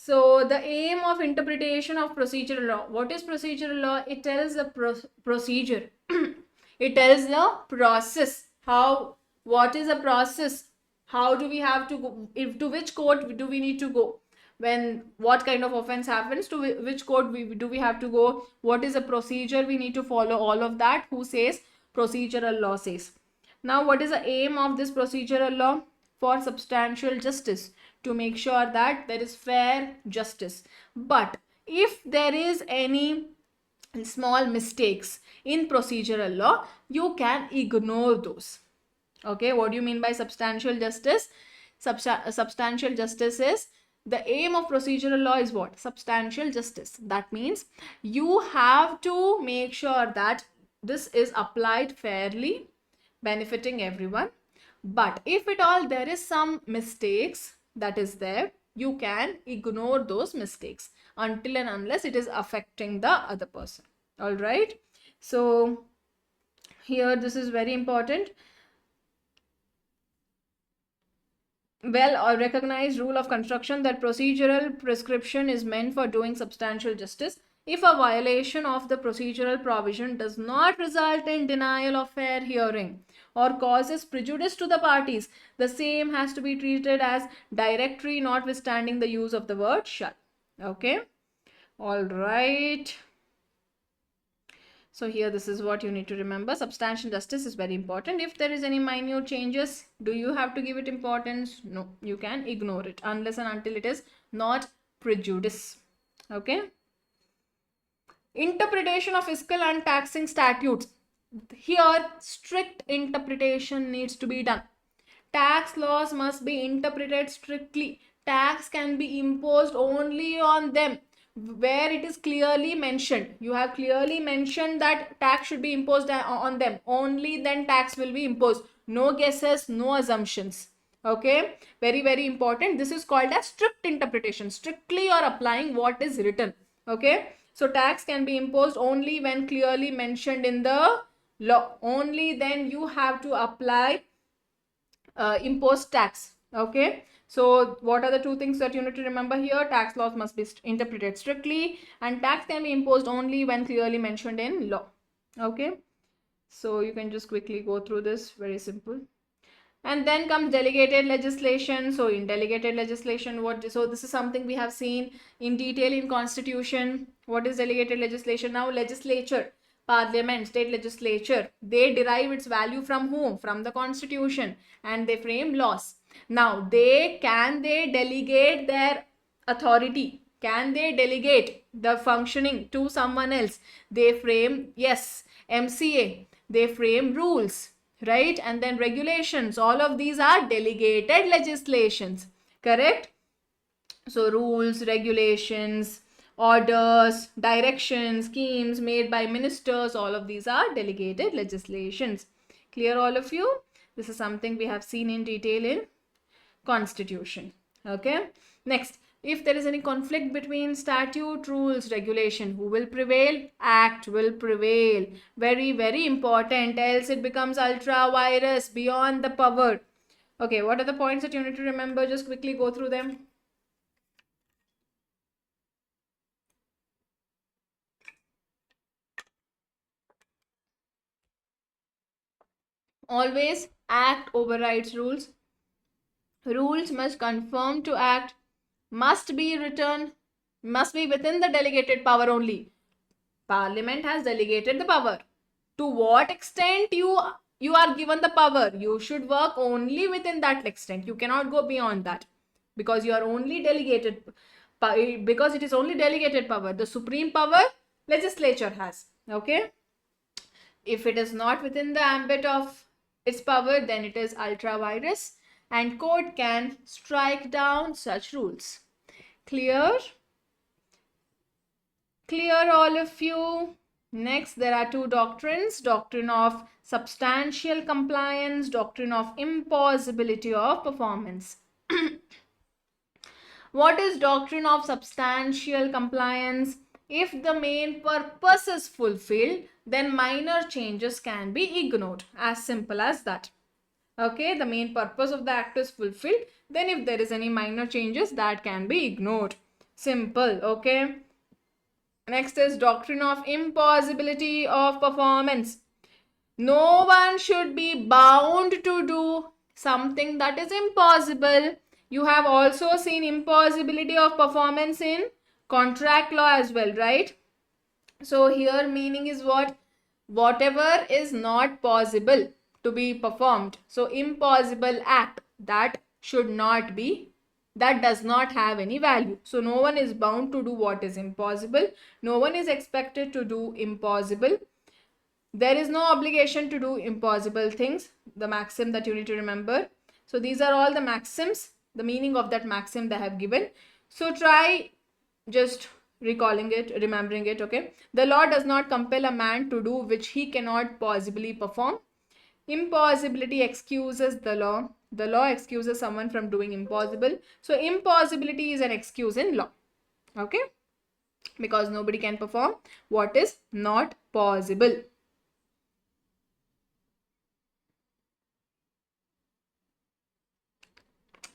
So the aim of interpretation of procedural law. What is procedural law? It tells the procedure. It tells the process. What is the process? How do we have to go? To which court do we need to go? What kind of offense happens, to which court do we have to go? What is the procedure we need to follow? All of that, who says? Procedural law says. Now, what is the aim of this procedural law? For substantial justice, to make sure that there is fair justice. But if there is any small mistakes in procedural law, you can ignore those. Okay, what do you mean by substantial justice? Substantial justice is, the aim of procedural law is what? Substantial justice. That means you have to make sure that this is applied fairly, benefiting everyone. But if at all there is some mistakes that is there, you can ignore those mistakes until and unless it is affecting the other person. All right. So here this is very important. Well recognized rule of construction that procedural prescription is meant for doing substantial justice. If a violation of the procedural provision does not result in denial of fair hearing or causes prejudice to the parties, the same has to be treated as directory, notwithstanding the use of the word shall. Okay. All right. So here this is what you need to remember. Substantial justice is very important. If there is any minute changes, do you have to give it importance? No, you can ignore it unless and until it is not prejudice. Okay. Interpretation of fiscal and taxing statutes. Here strict interpretation needs to be done. Tax laws must be interpreted strictly. Tax can be imposed only on them where it is clearly mentioned. You have clearly mentioned that tax should be imposed on them. Only then tax will be imposed. No guesses, no assumptions. Okay, very, very important. This is called as strict interpretation. Strictly you are applying what is written. Okay, so tax can be imposed only when clearly mentioned in the law. Only then you have to apply impose tax. Okay, so what are the two things that you need to remember here? Tax laws must be interpreted strictly and tax can be imposed only when clearly mentioned in law. Okay, so you can just quickly go through this, very simple. And then comes delegated legislation. So in delegated legislation, so this is something we have seen in detail in Constitution. What is delegated legislation? Now legislature Parliament, state legislature, they derive its value from whom? From the constitution, and they frame laws. Now, can they delegate their authority? Can they delegate the functioning to someone else? They frame, yes, MCA, they frame rules, right? And then regulations, all of these are delegated legislations, correct? So rules, regulations, orders, directions, schemes made by ministers, all of these are delegated legislations. Clear all of you? This is something we have seen in detail in Constitution. Okay. Next, if there is any conflict between statute, rules, regulation, who will prevail? Act will prevail. Very, very important. Else it becomes ultra virus, beyond the power. Okay, what are the points that you need to remember? Just quickly go through them. Always act overrides rules. Rules must conform to act, must be written, must be within the delegated power only. Parliament has delegated the power. To what extent you are given the power, you should work only within that extent. You cannot go beyond that, because you are only delegated, because it is only delegated power. The supreme power legislature has. Okay. If it is not within the ambit of its power, then it is ultra virus, and court can strike down such rules. Clear? Clear all of you? Next, there are two doctrines: doctrine of substantial compliance, doctrine of impossibility of performance. What is doctrine of substantial compliance? If the main purpose is fulfilled, then minor changes can be ignored. As simple as that. Okay, the main purpose of the act is fulfilled. Then if there is any minor changes, that can be ignored. Simple, okay. Next is doctrine of impossibility of performance. No one should be bound to do something that is impossible. You have also seen impossibility of performance in contract law as well, right? So here meaning is what? Whatever is not possible to be performed. So impossible act, that should not be, that does not have any value. So no one is bound to do what is impossible. No one is expected to do impossible. There is no obligation to do impossible things. The maxim that you need to remember. So these are all the maxims, the meaning of that maxim they have given. So try just recalling it, remembering it, okay. The law does not compel a man to do which he cannot possibly perform. Impossibility excuses the law. The law excuses someone from doing impossible. So impossibility is an excuse in law, okay, because nobody can perform what is not possible.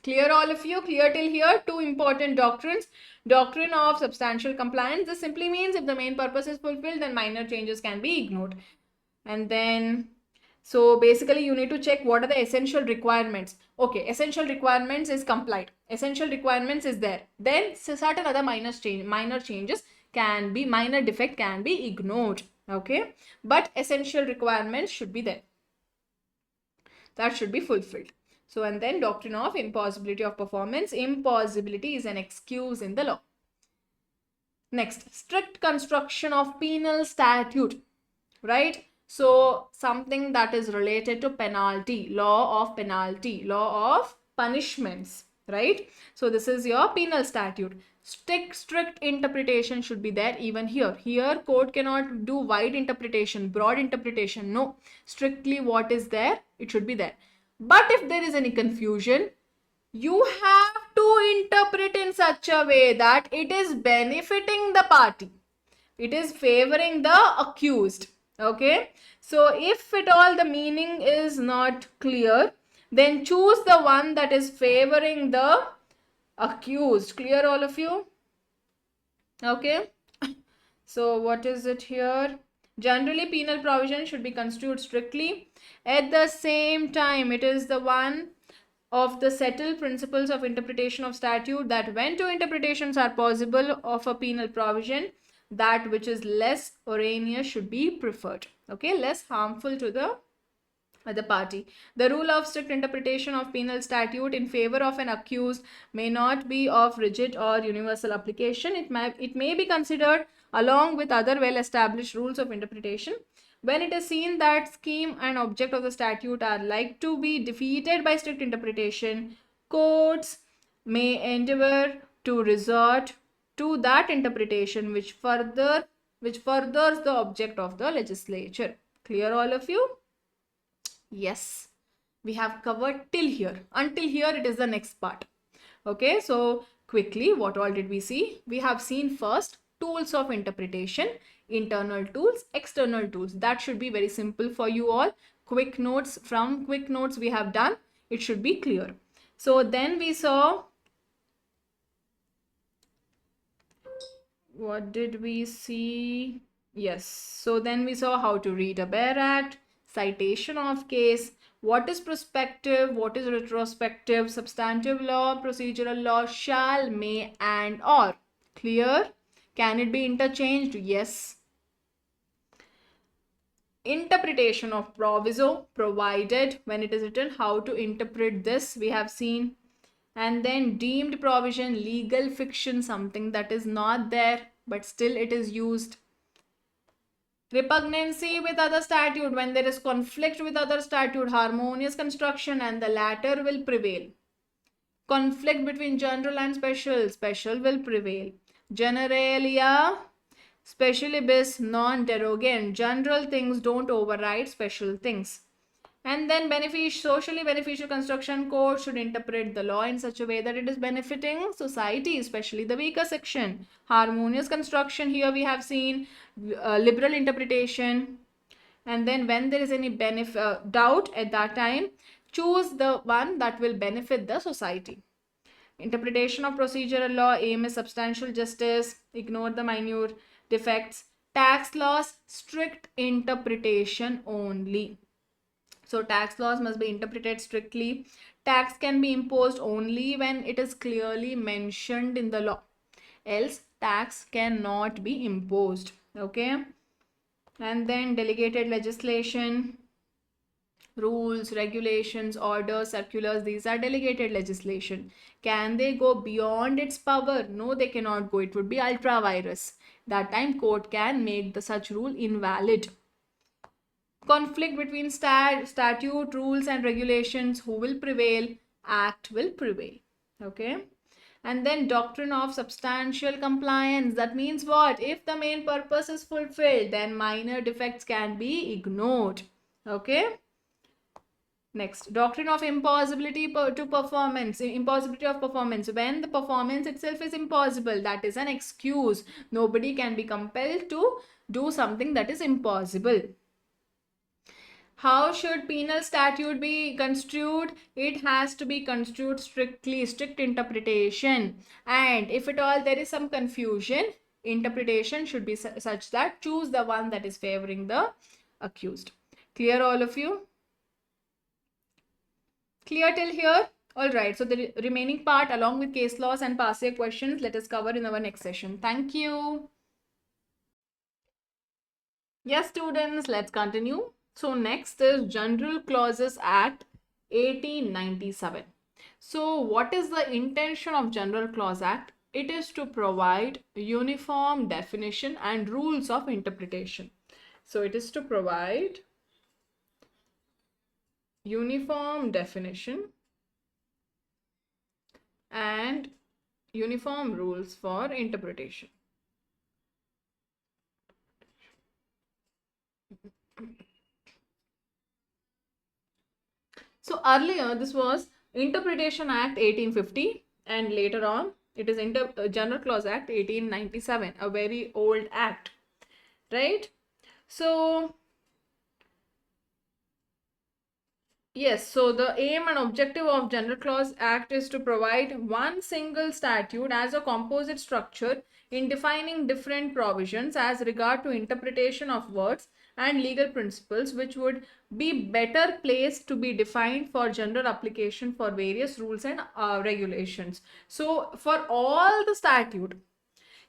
Clear all of you? Clear till here? Two important doctrines. Doctrine of substantial compliance. This simply means if the main purpose is fulfilled, then minor changes can be ignored. And then, so basically you need to check what are the essential requirements. Okay, essential requirements is complied. Essential requirements is there. Then certain other minor changes can be, minor defect can be ignored. Okay, but essential requirements should be there. That should be fulfilled. So, and then doctrine of impossibility of performance. Impossibility is an excuse in the law. Next, strict construction of penal statute, right? So, something that is related to penalty, law of penalty, law of punishments, right? So, this is your penal statute. Strict interpretation should be there even here. Here, court cannot do wide interpretation, broad interpretation. No, strictly what is there, it should be there. But if there is any confusion, you have to interpret in such a way that it is benefiting the party. It is favoring the accused. Okay. So, if at all the meaning is not clear, then choose the one that is favoring the accused. Clear all of you? Okay. So, what is it here? Generally, penal provision should be construed strictly. At the same time, it is the one of the settled principles of interpretation of statute that when two interpretations are possible of a penal provision, that which is less erroneous should be preferred. Okay, less harmful to the other party. The rule of strict interpretation of penal statute in favor of an accused may not be of rigid or universal application. It may be considered along with other well-established rules of interpretation. When it is seen that scheme and object of the statute are like to be defeated by strict interpretation, courts may endeavor to resort to that interpretation which furthers the object of the legislature. Clear, all of you? Yes, we have covered till here. Until here, it is the next part. Okay, so quickly, what all did we see? We have seen first tools of interpretation, internal tools, external tools. That should be very simple for you all. Quick notes, from quick notes we have done. It should be clear. So then we saw, what did we see? Yes, so then we saw how to read a bare act, citation of case, what is prospective, what is retrospective, substantive law, procedural law, shall, may, and, or. Clear? Can it be interchanged? Yes. Interpretation of proviso, provided, when it is written, how to interpret this, we have seen. And then deemed provision, legal fiction, something that is not there, but still it is used. Repugnancy with other statute, when there is conflict with other statute, harmonious construction, and the latter will prevail. Conflict between general and special, special will prevail. Generalia specialibus non derogant, general things don't override special things. And then socially beneficial construction, court should interpret the law in such a way that it is benefiting society, especially the weaker section. Harmonious construction, here we have seen liberal interpretation. And then when there is any doubt at that time, choose the one that will benefit the society. Interpretation of procedural law, aim is substantial justice, ignore the minute defects. Tax laws, strict interpretation only. So tax laws must be interpreted strictly. Tax can be imposed only when it is clearly mentioned in the law. Else tax cannot be imposed. Okay. And then delegated legislation, rules, regulations, orders, circulars, these are delegated legislation. Can they go beyond its power? No, they cannot go. It would be ultra virus. That time court can make such rule invalid. Conflict between statute, rules and regulations, who will prevail? Act will prevail. Okay. And then doctrine of substantial compliance. That means what? If the main purpose is fulfilled, then minor defects can be ignored. Okay. Next, doctrine of impossibility to performance. Impossibility of performance. When the performance itself is impossible, that is an excuse. Nobody can be compelled to do something that is impossible. How should penal statute be construed? It has to be construed strictly, strict interpretation. And if at all there is some confusion, interpretation should be such that choose the one that is favoring the accused. Clear, all of you? Clear till here? Alright, so the remaining part along with case laws and past year questions, let us cover in our next session. Thank you. Yes, students, let's continue. So next is General Clauses Act 1897. So what is the intention of General Clause Act? It is to provide uniform definition and rules of interpretation. So it is to provide uniform definition and uniform rules for interpretation. So earlier this was Interpretation Act 1850 and later on it is General Clause Act 1897, a very old act, right? So yes, so the aim and objective of General Clause Act is to provide one single statute as a composite structure in defining different provisions as regard to interpretation of words and legal principles, which would be better placed to be defined for general application for various rules and regulations. So for all the statute,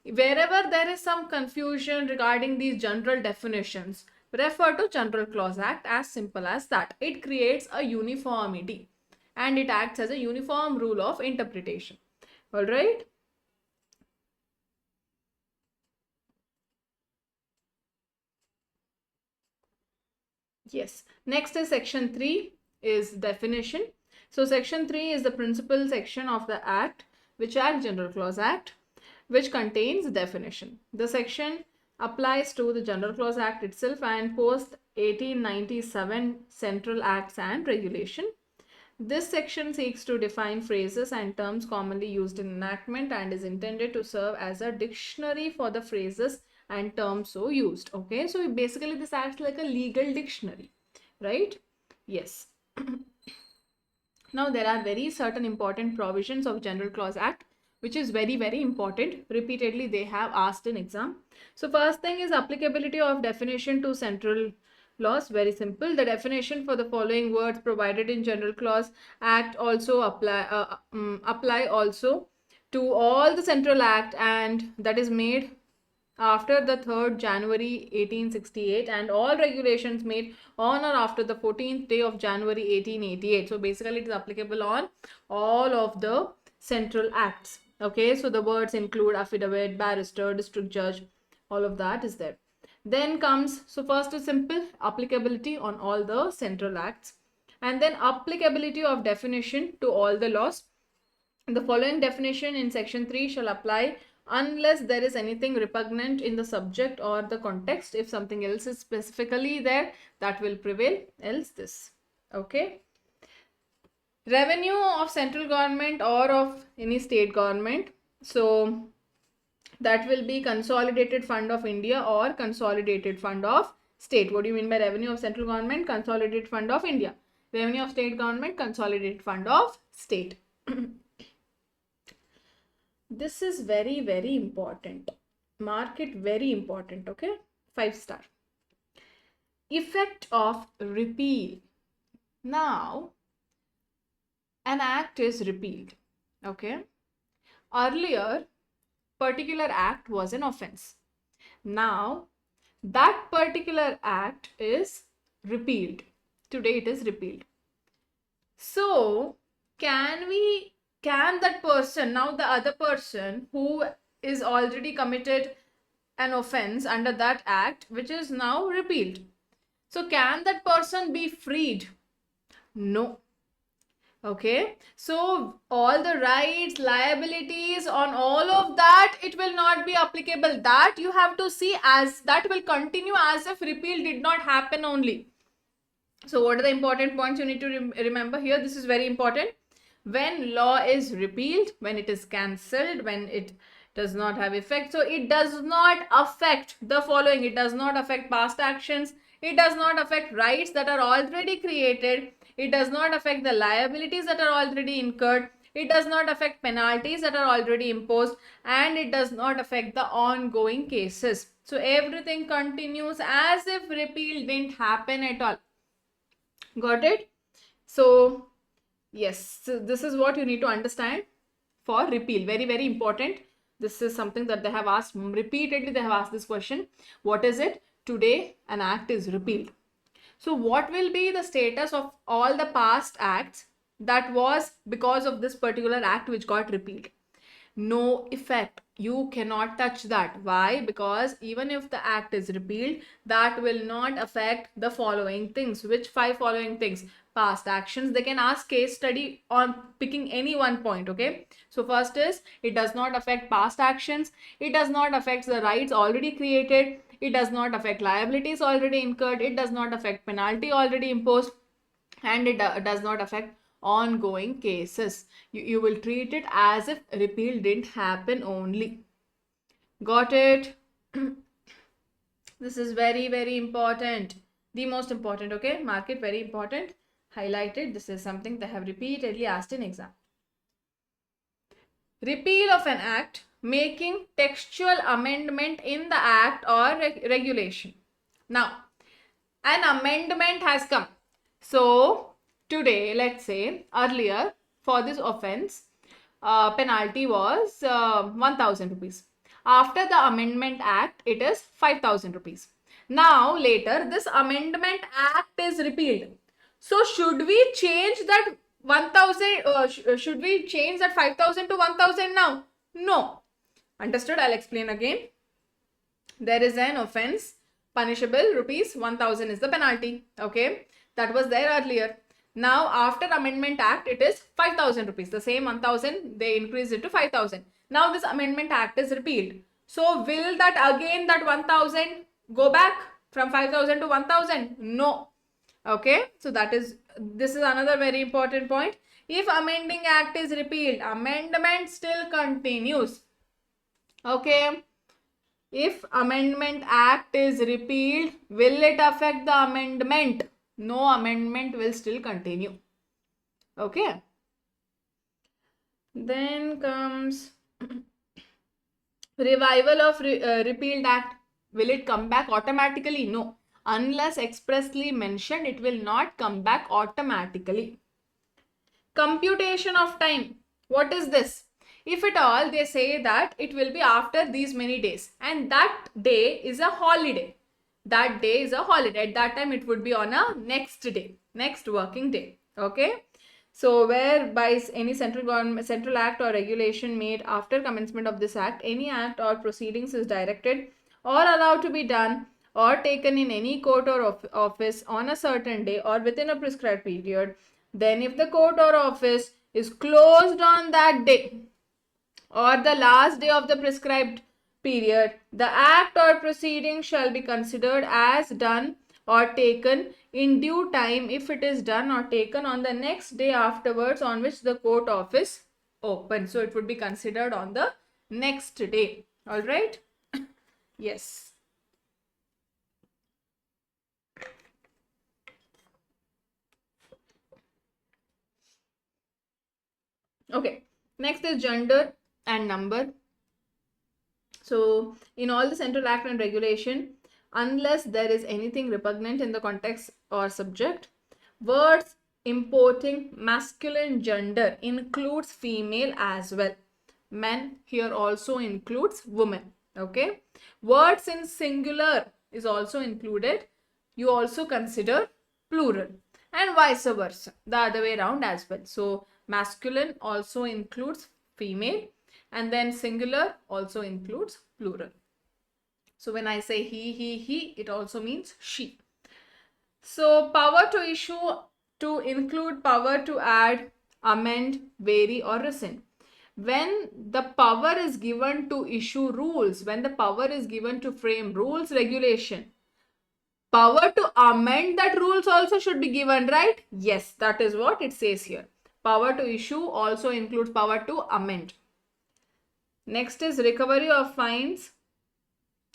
Wherever there is some confusion regarding these general definitions, refer to General Clause Act, as simple as that. It creates a uniformity and it acts as a uniform rule of interpretation. All right. Yes. Next is section 3 is definition. So section 3 is the principal section of the Act, which Act, General Clause Act, which contains definition. The section applies to the General Clause Act itself and post 1897 Central Acts and Regulation. This section seeks to define phrases and terms commonly used in enactment and is intended to serve as a dictionary for the phrases and terms so used. Okay, so basically this acts like a legal dictionary, right? Yes. Now there are very certain important provisions of General Clause Act which is very, very important. Repeatedly they have asked in exam. So first thing is applicability of definition to central laws. Very simple. The definition for the following words provided in General Clause Act also apply also to all the Central Act and that is made after the 3rd January 1868 and all regulations made on or after the 14th day of January 1888. So basically it is applicable on all of the Central Acts. Okay, so the words include affidavit, barrister, district judge, all of that is there. Then comes, so first is simple applicability on all the Central Acts and then applicability of definition to all the laws. The following definition in section 3 shall apply unless there is anything repugnant in the subject or the context. If something else is specifically there, that will prevail, else this. Okay. Revenue of central government or of any state government. So that will be Consolidated Fund of India or Consolidated Fund of State. What do you mean by revenue of central government? Consolidated Fund of India. Revenue of state government, Consolidated Fund of State. This is very, very important. Mark it very important, okay? 5-star. Effect of repeal. Now, an act is repealed, okay? Earlier, particular act was an offense. Now, that particular act is repealed. Today it is repealed. So, can that person, now the other person who is already committed an offense under that act, which is now repealed. So can that person be freed? No. Okay. So all the rights, liabilities on all of that, it will not be applicable. That you have to see as, that will continue as if repeal did not happen only. So what are the important points you need to remember here? This is very important. When law is repealed, when it is cancelled, when it does not have effect. So it does not affect the following. It does not affect past actions. It does not affect rights that are already created. It does not affect the liabilities that are already incurred. It does not affect penalties that are already imposed. And it does not affect the ongoing cases. So everything continues as if repeal didn't happen at all. Got it? So yes, so this is what you need to understand for repeal. Very, very important. This is something that they have asked repeatedly. They have asked this question. What is it? Today, an act is repealed. So what will be the status of all the past acts that was because of this particular act which got repealed? No effect. You cannot touch that. Why? Because even if the act is repealed, that will not affect the following things. Which 5 following things? Past actions. They can ask case study on picking any one point. Okay. So first is, it does not affect past actions. It does not affect the rights already created. It does not affect liabilities already incurred. It does not affect penalty already imposed. And it does not affect ongoing cases. You will treat it as if repeal didn't happen only. Got it? This is very, very important. The most important, okay? Mark it, very important. Highlighted. This is something they have repeatedly asked in exam. Repeal of an act, making textual amendment in the act or regulation. Now, an amendment has come. So, today, let's say, earlier, for this offense, penalty was 1000 rupees. After the Amendment Act, it is 5,000 rupees. Now, later, this Amendment Act is repealed. So, should we change that 1,000, should we change that 5,000 to 1,000 now? No. Understood? I'll explain again. There is an offense punishable, rupees 1,000 is the penalty. Okay, that was there earlier. Now, after Amendment Act, it is 5,000 rupees. The same 1,000, they increased it to 5,000. Now, this Amendment Act is repealed. So, will that again, that 1,000 go back from 5,000 to 1,000? No. Okay, so this is another very important point. If Amending Act is repealed, amendment still continues. Okay. If Amendment Act is repealed, will it affect the amendment? No, amendment will still continue. Okay. Then comes revival of repealed act. Will it come back automatically? No. Unless expressly mentioned, it will not come back automatically. Computation of time. What is this? If at all, they say that it will be after these many days, and that day is a holiday. That day is a holiday. At that time, it would be on a next day, next working day. Okay. So, whereby any central act or regulation made after commencement of this act, any act or proceedings is directed or allowed to be done or taken in any court or office on a certain day or within a prescribed period, then if the court or office is closed on that day or the last day of the prescribed period, the act or proceeding shall be considered as done or taken in due time if it is done or taken on the next day afterwards on which the court office opened. So, it would be considered on the next day. All right? Yes. Okay. Next is gender and number. So, in all the central act and regulation, unless there is anything repugnant in the context or subject, words importing masculine gender includes female as well. Men here also includes women. Okay. Words in singular is also included. You also consider plural and vice versa, the other way around as well. So, masculine also includes female, and then singular also includes plural. So, when I say he, it also means she. So, power to issue to include power to add, amend, vary or rescind. When the power is given to issue rules, when the power is given to frame rules, regulation, power to amend that rules also should be given, right? Yes, that is what it says here. Power to issue also includes power to amend. Next is recovery of fines.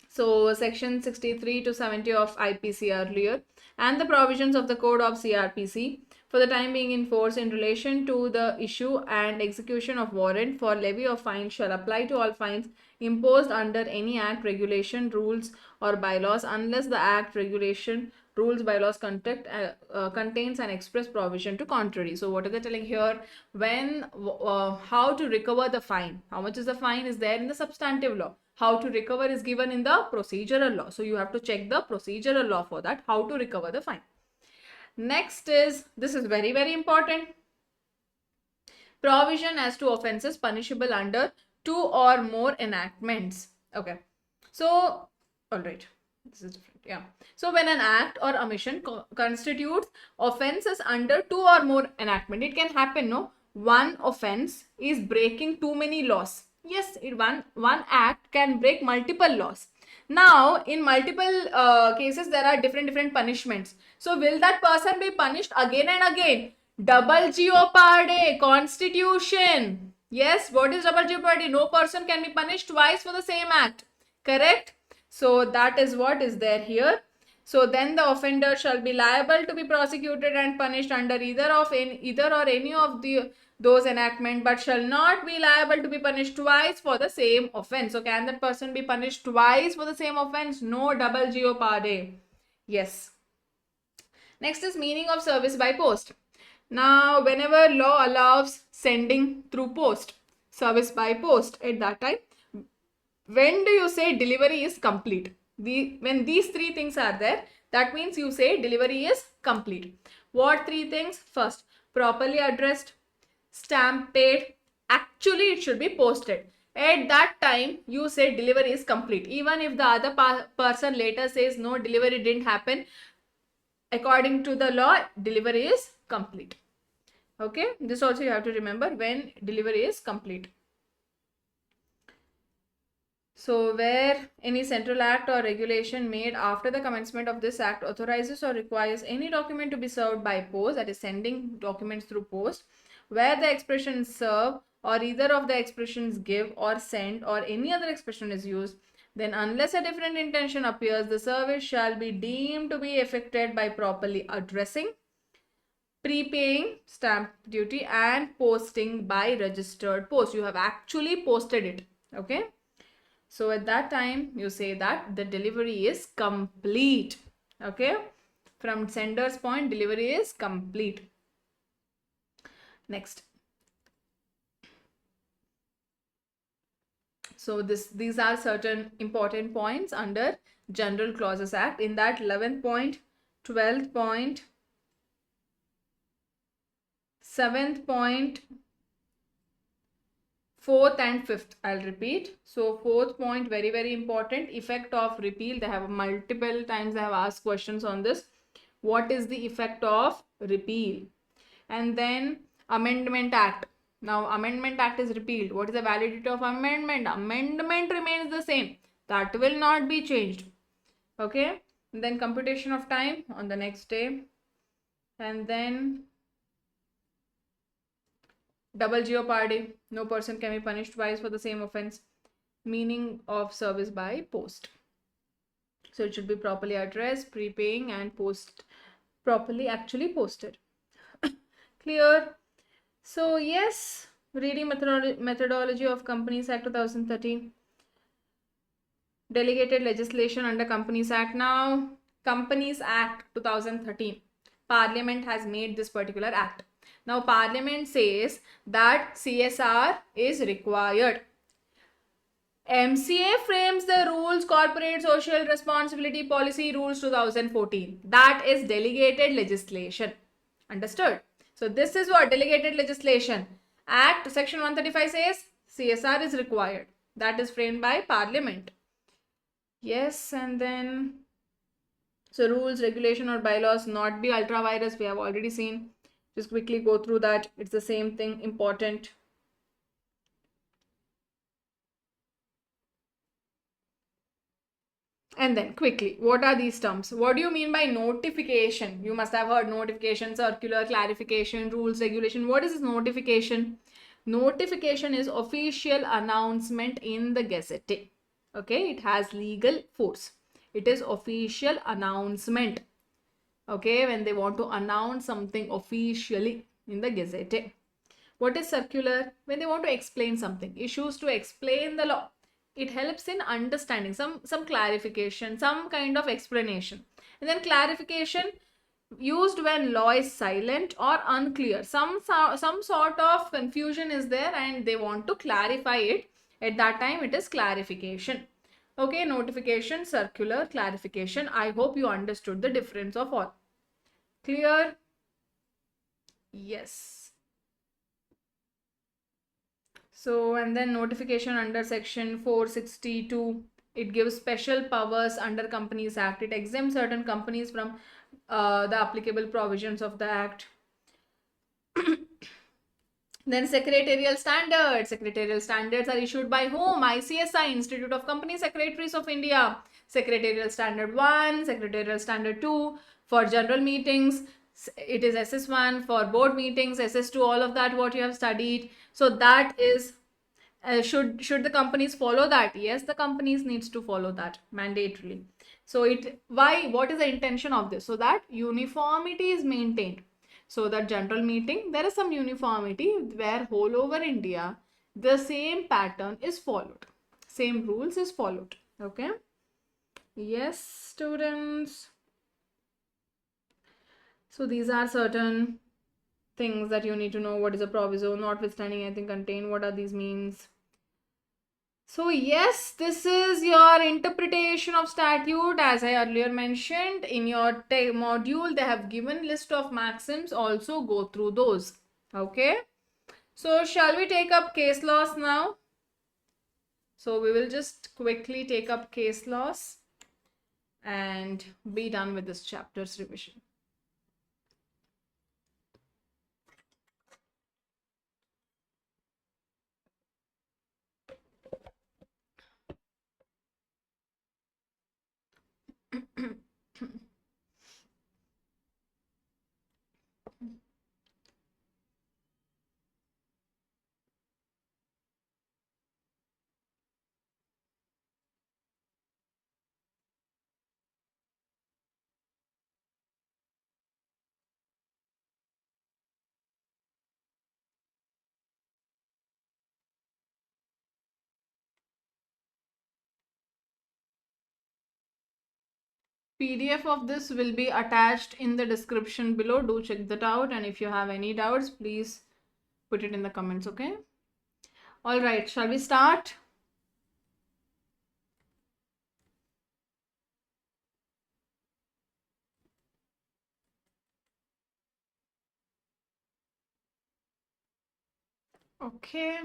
So, section 63 to 70 of IPC earlier and the provisions of the code of CRPC for the time being in force in relation to the issue and execution of warrant for levy of fines shall apply to all fines imposed under any act, regulation, rules or bylaws unless the act, regulation, rules, bylaws contains an express provision to contrary. So, what are they telling here? When, how to recover the fine? How much is the fine is there in the substantive law. How to recover is given in the procedural law. So, you have to check the procedural law for that, how to recover the fine. Next is, this is very, very important. Provision as to offences punishable under 2 or more enactments. Okay. So, all right. This is different. Yeah. So, when an act or omission constitutes offences under 2 or more enactment, it can happen, no? One offence is breaking too many laws. Yes, one act can break multiple laws. Now, in multiple cases, there are different punishments. So, will that person be punished again and again? Double jeopardy, constitution. Yes, what is double jeopardy? No person can be punished twice for the same act. Correct? So, that is what is there here. So, then the offender shall be liable to be prosecuted and punished under either or any of those enactment, but shall not be liable to be punished twice for the same offense. So, can that person be punished twice for the same offense? No, double jeopardy. Yes. Next is meaning of service by post. Now, whenever law allows sending through post, service by post, at that time, When do you say delivery is complete? When these three things are there, that means you say delivery is complete. What three things? First, properly addressed, stamp paid, actually it should be posted. At that time, you say delivery is complete. Even if the other person later says no, delivery didn't happen, according to the law, delivery is complete. Okay, this also you have to remember when delivery is complete. So, where any central act or regulation made after the commencement of this act authorizes or requires any document to be served by post, that is sending documents through post, where the expression serve or either of the expressions give or send or any other expression is used, then unless a different intention appears, the service shall be deemed to be effected by properly addressing, prepaying stamp duty, and posting by registered post. You have actually posted it. Okay. So at that time, you say that the delivery is complete. Okay. From sender's point, delivery is complete. Next. So these are certain important points under General Clauses Act. In that 11th point, 12th point, 7th point, 4th and 5th, I'll repeat. So 4th point, very, very important, effect of repeal. They have multiple times they have asked questions on this. What is the effect of repeal? And then Amendment Act. Now Amendment Act is repealed. What is the validity of amendment? Amendment remains the same. That will not be changed. Okay. And then computation of time on the next day. And then double jeopardy. No person can be punished twice for the same offense. Meaning of service by post. So it should be properly addressed, prepaying, and post properly actually posted. Clear? So yes, reading methodology of Companies Act 2013. Delegated legislation under Companies Act. Now, Companies Act 2013. Parliament has made this particular act. Now, Parliament says that CSR is required. MCA frames the rules, Corporate Social Responsibility Policy Rules 2014. That is delegated legislation. Understood? So this is what delegated legislation. Act section 135 says CSR is required. That is framed by Parliament. Yes, and then so rules, regulation or bylaws not be ultra vires. We have already seen. Just quickly go through that. It's the same thing, important. And then quickly, what are these terms? What do you mean by notification? You must have heard notification, circular, clarification, rules, regulation. What is this notification? Notification is official announcement in the Gazette. Okay, it has legal force. It is official announcement. Okay, when they want to announce something officially in the Gazette. What is circular? When they want to explain something. Issues to explain the law. It helps in understanding some clarification, some kind of explanation. And then clarification used when law is silent or unclear. Some sort of confusion is there and they want to clarify it. At that time, it is clarification. Okay, notification, circular, clarification. I hope you understood the difference of all. Clear? Yes. So, and then notification under section 462, it gives special powers under Companies Act. It exempts certain companies from the applicable provisions of the act. Then secretarial standards. Secretarial standards are issued by whom? ICSI, Institute of Company Secretaries of India. Secretarial standard 1, secretarial standard 2 for general meetings. It is SS1 for board meetings, SS2, all of that what you have studied. So that is should the companies follow that? Yes, the companies needs to follow that mandatorily. So what is the intention of this? So that uniformity is maintained. So that general meeting, there is some uniformity where whole over India, the same pattern is followed. Same rules is followed. Okay. Yes, students. So these are certain things that you need to know. What is a proviso? Notwithstanding anything contained. What are these means? So yes, this is your interpretation of statute. As I earlier mentioned, in your module, they have given list of maxims. Also go through those. Okay. So shall we take up case laws now? So we will just quickly take up case laws and be done with this chapter's revision. PDF of this will be attached in the description below. Do check that out, and if you have any doubts, please put it in the comments. Okay. All right, shall we start? Okay.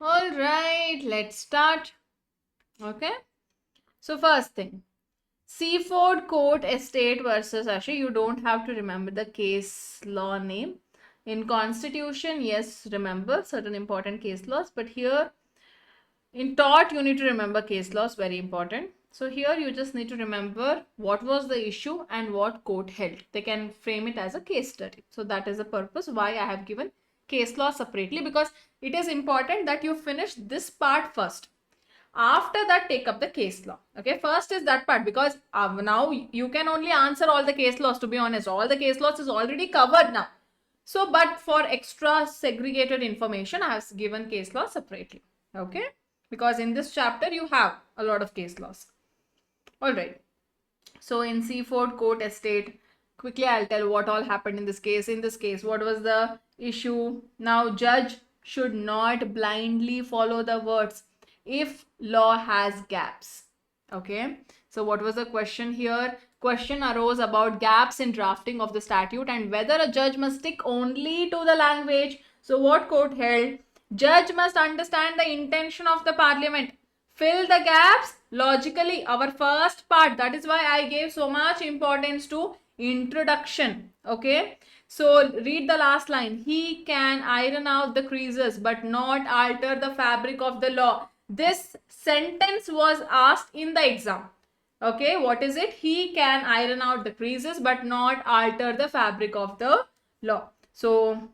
All right, let's start. Okay. So first thing, Seaford Court Estate versus Ashay. You don't have to remember the case law name. In Constitution, yes, remember certain important case laws, but here in tort, you need to remember case laws, very important. So here you just need to remember what was the issue and what court held. They can frame it as a case study. So that is the purpose why I have given case law separately, because it is important that you finish this part first. After that, take up the case law. Okay, first is that part, because now you can only answer all the case laws. To be honest, all the case laws is already covered now. So, but for extra segregated information, I have given case law separately. Okay, because in this chapter you have a lot of case laws. All right. So in Seaford Court Estate, quickly I'll tell what all happened in this case. In this case, what was the issue? Now, judge should not blindly follow the words if law has gaps. Okay. So what was the question here? Question arose about gaps in drafting of the statute and whether a judge must stick only to the language. So what court held? Judge must understand the intention of the parliament, fill the gaps logically. Our first part, that is why I gave so much importance to introduction. Okay, so read the last line. He can iron out the creases but not alter the fabric of the law. This sentence was asked in the exam. Okay, what is it? He can iron out the creases but not alter the fabric of the law. So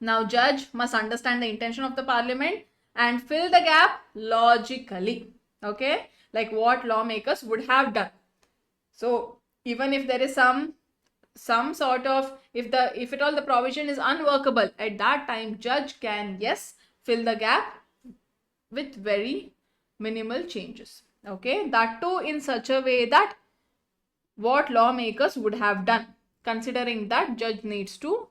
now judge must understand the intention of the parliament and fill the gap logically. Okay, like what lawmakers would have done. So even if there is some sort of, if at all the provision is unworkable, at that time judge can, yes, fill the gap with very minimal changes. Okay, that too in such a way that what lawmakers would have done, considering that judge needs to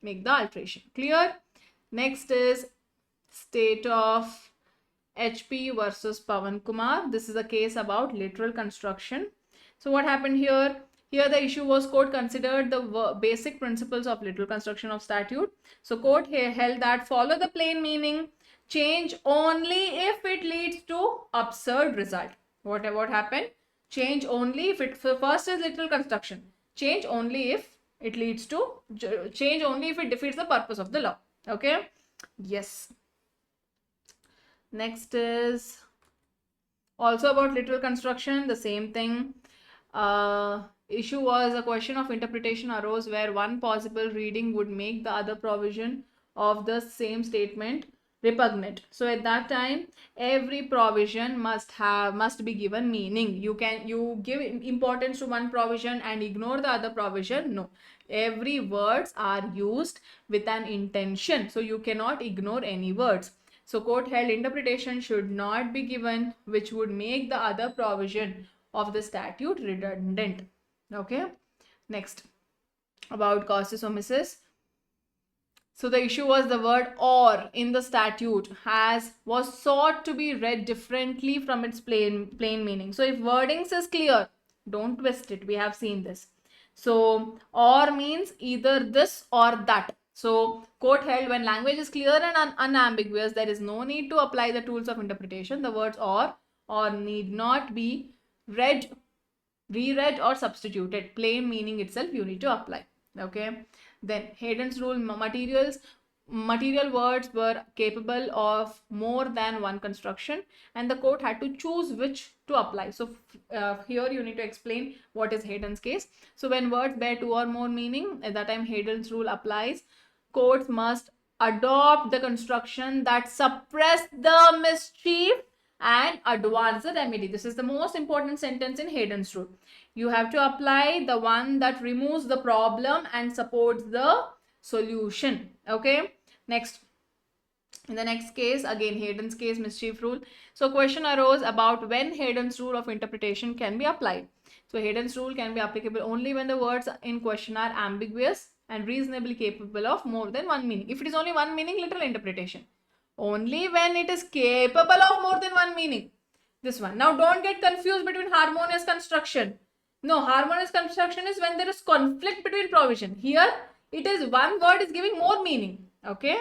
make the alteration. Clear? Next is state of HP versus Pawan Kumar. This is a case about literal construction. So what happened here? Here the issue was court considered the basic principles of literal construction of statute. So court here held that follow the plain meaning, change only if it leads to absurd result. What happened? Change only if it, first is literal construction. Change only if it leads to, change only if it defeats the purpose of the law. Okay. Yes. Next is also about literal construction, the same thing. Issue was a question of interpretation arose where one possible reading would make the other provision of the same statement repugnant. So at that time, every provision must be given meaning. You give importance to one provision and ignore the other provision. No, every words are used with an intention. So you cannot ignore any words. So court held interpretation should not be given which would make the other provision of the statute redundant. Okay. Next, about causes omissus. So the issue was the word or in the statute was sought to be read differently from its plain meaning. So if wordings is clear, don't twist it. We have seen this. So or means either this or that. So court held when language is clear and unambiguous, there is no need to apply the tools of interpretation. The words or need not be read, reread or substituted. Plain meaning itself you need to apply. Okay. Then Hayden's rule, material words were capable of more than one construction and the court had to choose which to apply. So here you need to explain what is Hayden's case. So when words bear two or more meaning, at that time Hayden's rule applies. Courts must adopt the construction that suppress the mischief and advance the remedy. This is the most important sentence in Hayden's rule. You have to apply the one that removes the problem and supports the solution. Okay. Next, in the next case, again Hayden's case, mischief rule. So question arose about when Hayden's rule of interpretation can be applied. So Hayden's rule can be applicable only when the words in question are ambiguous and reasonably capable of more than one meaning. If it is only one meaning, literal interpretation. Only when it is capable of more than one meaning. This one. Now don't get confused between harmonious construction. No, harmonious construction is when there is conflict between provision. Here it is one word is giving more meaning. Okay.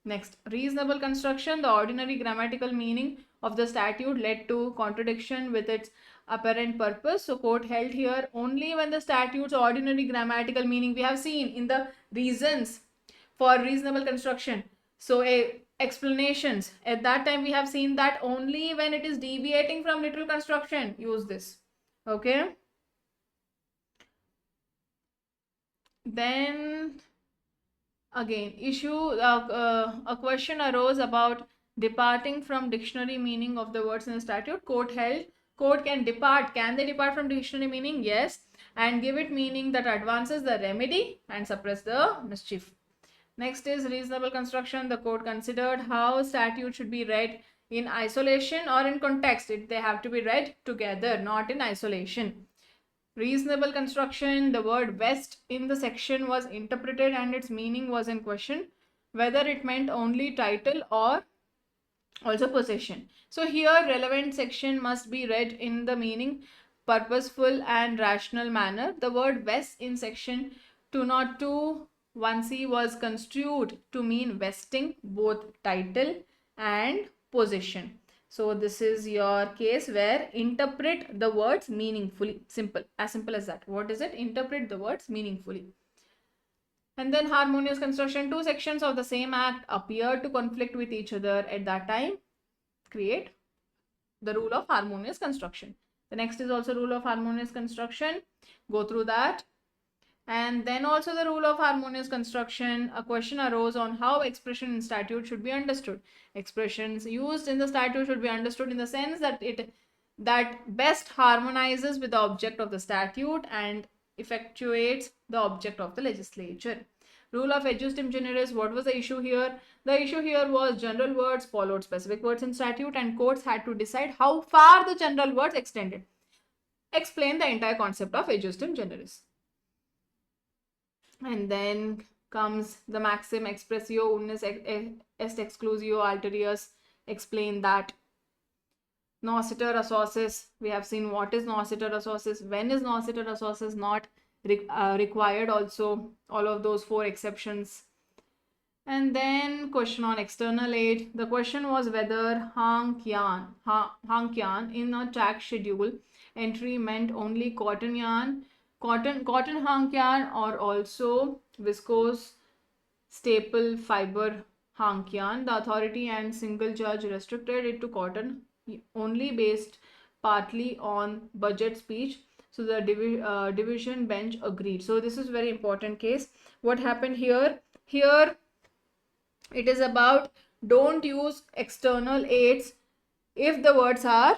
Next, reasonable construction. The ordinary grammatical meaning of the statute led to contradiction with its apparent purpose. So court held here only when the statute's ordinary grammatical meaning, we have seen in the reasons for reasonable construction. So explanations, at that time we have seen that only when it is deviating from literal construction, use this. Okay. Then again a question arose about departing from dictionary meaning of the words in the statute. Court held court can they depart from dictionary meaning? Yes, and give it meaning that advances the remedy and suppress the mischief. Next is reasonable construction. The court considered how statute should be read in isolation or in context. They have to be read together, not in isolation. Reasonable construction, the word west in the section was interpreted and its meaning was in question, whether it meant only title or also possession. So here relevant section must be read in the meaning purposeful and rational manner. The word west in section 202(1)(c) was construed to mean vesting both title and possession. So this is your case where interpret the words meaningfully. Simple, as simple as that. What is it? Interpret the words meaningfully. And then harmonious construction, two sections of the same act appear to conflict with each other at that time. Create the rule of harmonious construction. The next is also rule of harmonious construction. Go through that. And then also the rule of harmonious construction, a question arose on how expression in statute should be understood. Expressions used in the statute should be understood in the sense that that best harmonizes with the object of the statute and effectuates the object of the legislature. Rule of ejusdem generis, what was the issue here? The issue here was general words followed specific words in statute and courts had to decide how far the general words extended. Explain the entire concept of ejusdem generis. And then comes the maxim expressio unius est exclusio alterius. Explain that. Nocitur associs, we have seen what is nocitur associs, when is nocitur associs not required, also all of those four exceptions. And then question on external aid. The question was whether Hankian in a tax schedule entry meant only cotton yarn, cotton hank yarn, or also viscose staple fiber Hankyan, the authority and single judge restricted it to cotton only based partly on budget speech. So the division bench agreed. So this is very important case. What happened here? Here it is about don't use external aids if the words are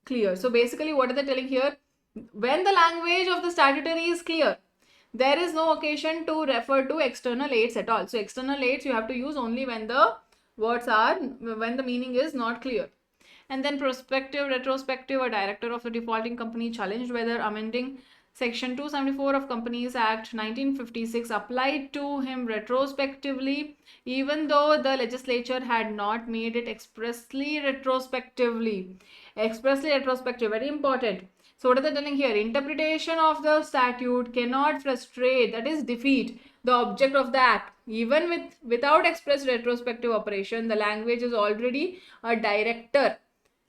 clear. So basically what are they telling here? When the language of the statutory is clear, there is no occasion to refer to external aids at all. So external aids you have to use only when the words are, when the meaning is not clear. And then prospective, retrospective, a director of a defaulting company challenged whether amending Section 274 of Companies Act 1956 applied to him retrospectively, even though the legislature had not made it expressly retrospectively. Expressly retrospective, very important. So what are they telling here? Interpretation of the statute cannot frustrate, that is defeat, the object of the act. Even without express retrospective operation, the language is already a director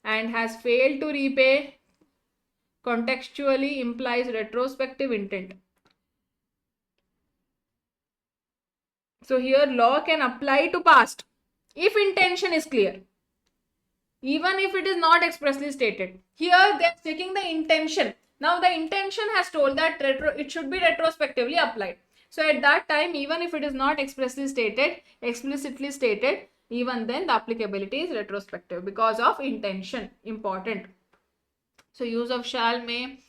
and has failed to repay contextually implies retrospective intent. So here law can apply to past if intention is clear, even if it is not expressly stated. Here they are taking the intention. Now the intention has told that it should be retrospectively applied. So at that time, even if it is not expressly stated, explicitly stated, even then the applicability is retrospective because of intention. Important. So use of shall, may.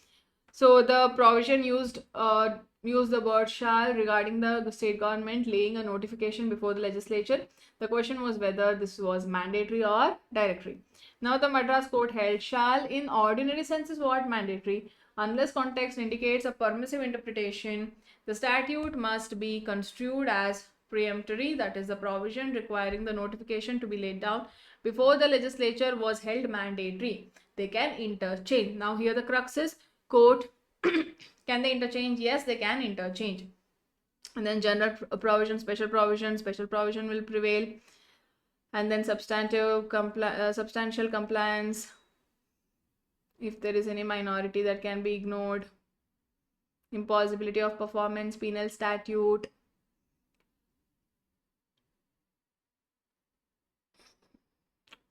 So the provision used the word shall regarding the state government laying a notification before the legislature. The question was whether this was mandatory or directory. Now the Madras court held shall in ordinary sense is what? Mandatory. Unless context indicates a permissive interpretation, the statute must be construed as preemptory, that is the provision requiring the notification to be laid down before the legislature was held mandatory. They can interchange. Now here the crux is court. Can they interchange? Yes, they can interchange. And then general provision, special provision will prevail. And then substantial compliance, if there is any minority that can be ignored. Impossibility of performance, penal statute.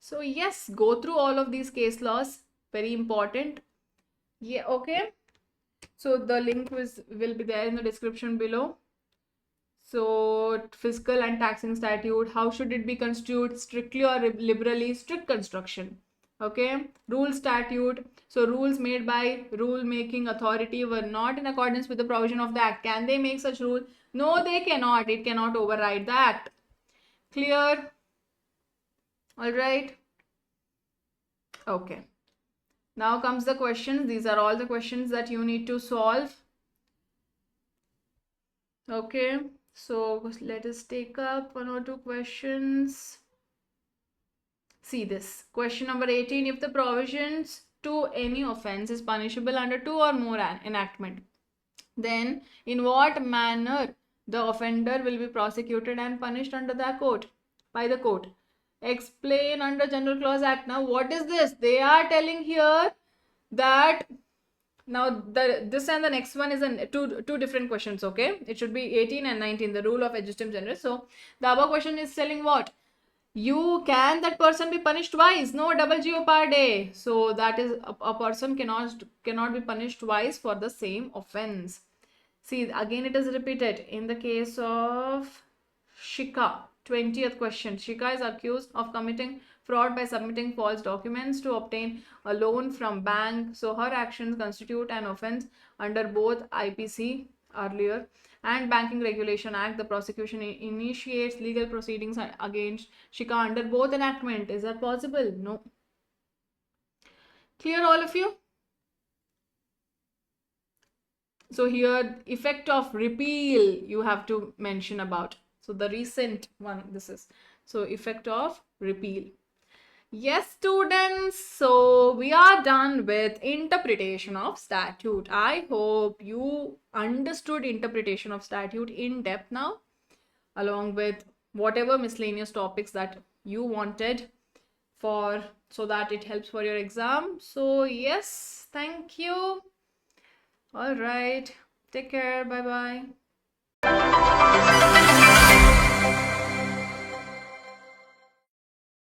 So yes, go through all of these case laws, very important. Yeah, okay. So the link will be there in the description below. So fiscal and taxing statute, how should it be construed? Strictly or liberally? Strict construction. Okay. Rule statute. So rules made by rule making authority were not in accordance with the provision of the act. Can they make such rule? No, they cannot. It cannot override the act. Clear? All right. Okay. Now comes the questions. These are all the questions that you need to solve. Okay. So let us take up one or two questions. See this. Question number 18. If the provisions to any offense is punishable under two or more enactment, then in what manner the offender will be prosecuted and punished under the court, by the court? Explain under General Clause Act. Now what is this? They are telling here that now this and the next one is two different questions. Okay, it should be 18 and 19, the rule of adjustum generis. So the above question is telling what? Can that person be punished twice? No, double jeopardy. So that is a person cannot be punished twice for the same offense. See, again it is repeated in the case of Shika. 20th question. Shika is accused of committing fraud by submitting false documents to obtain a loan from bank. So her actions constitute an offense under both IPC earlier and Banking Regulation Act. The prosecution initiates legal proceedings against Shika under both enactment. Is that possible? No. Clear, all of you? So here effect of repeal you have to mention about. So the recent one this is. So effect of repeal. Yes, students. So we are done with interpretation of statute. I hope you understood interpretation of statute in depth now, along with whatever miscellaneous topics that you wanted so that it helps for your exam. So yes, thank you. All right. Take care. Bye-bye.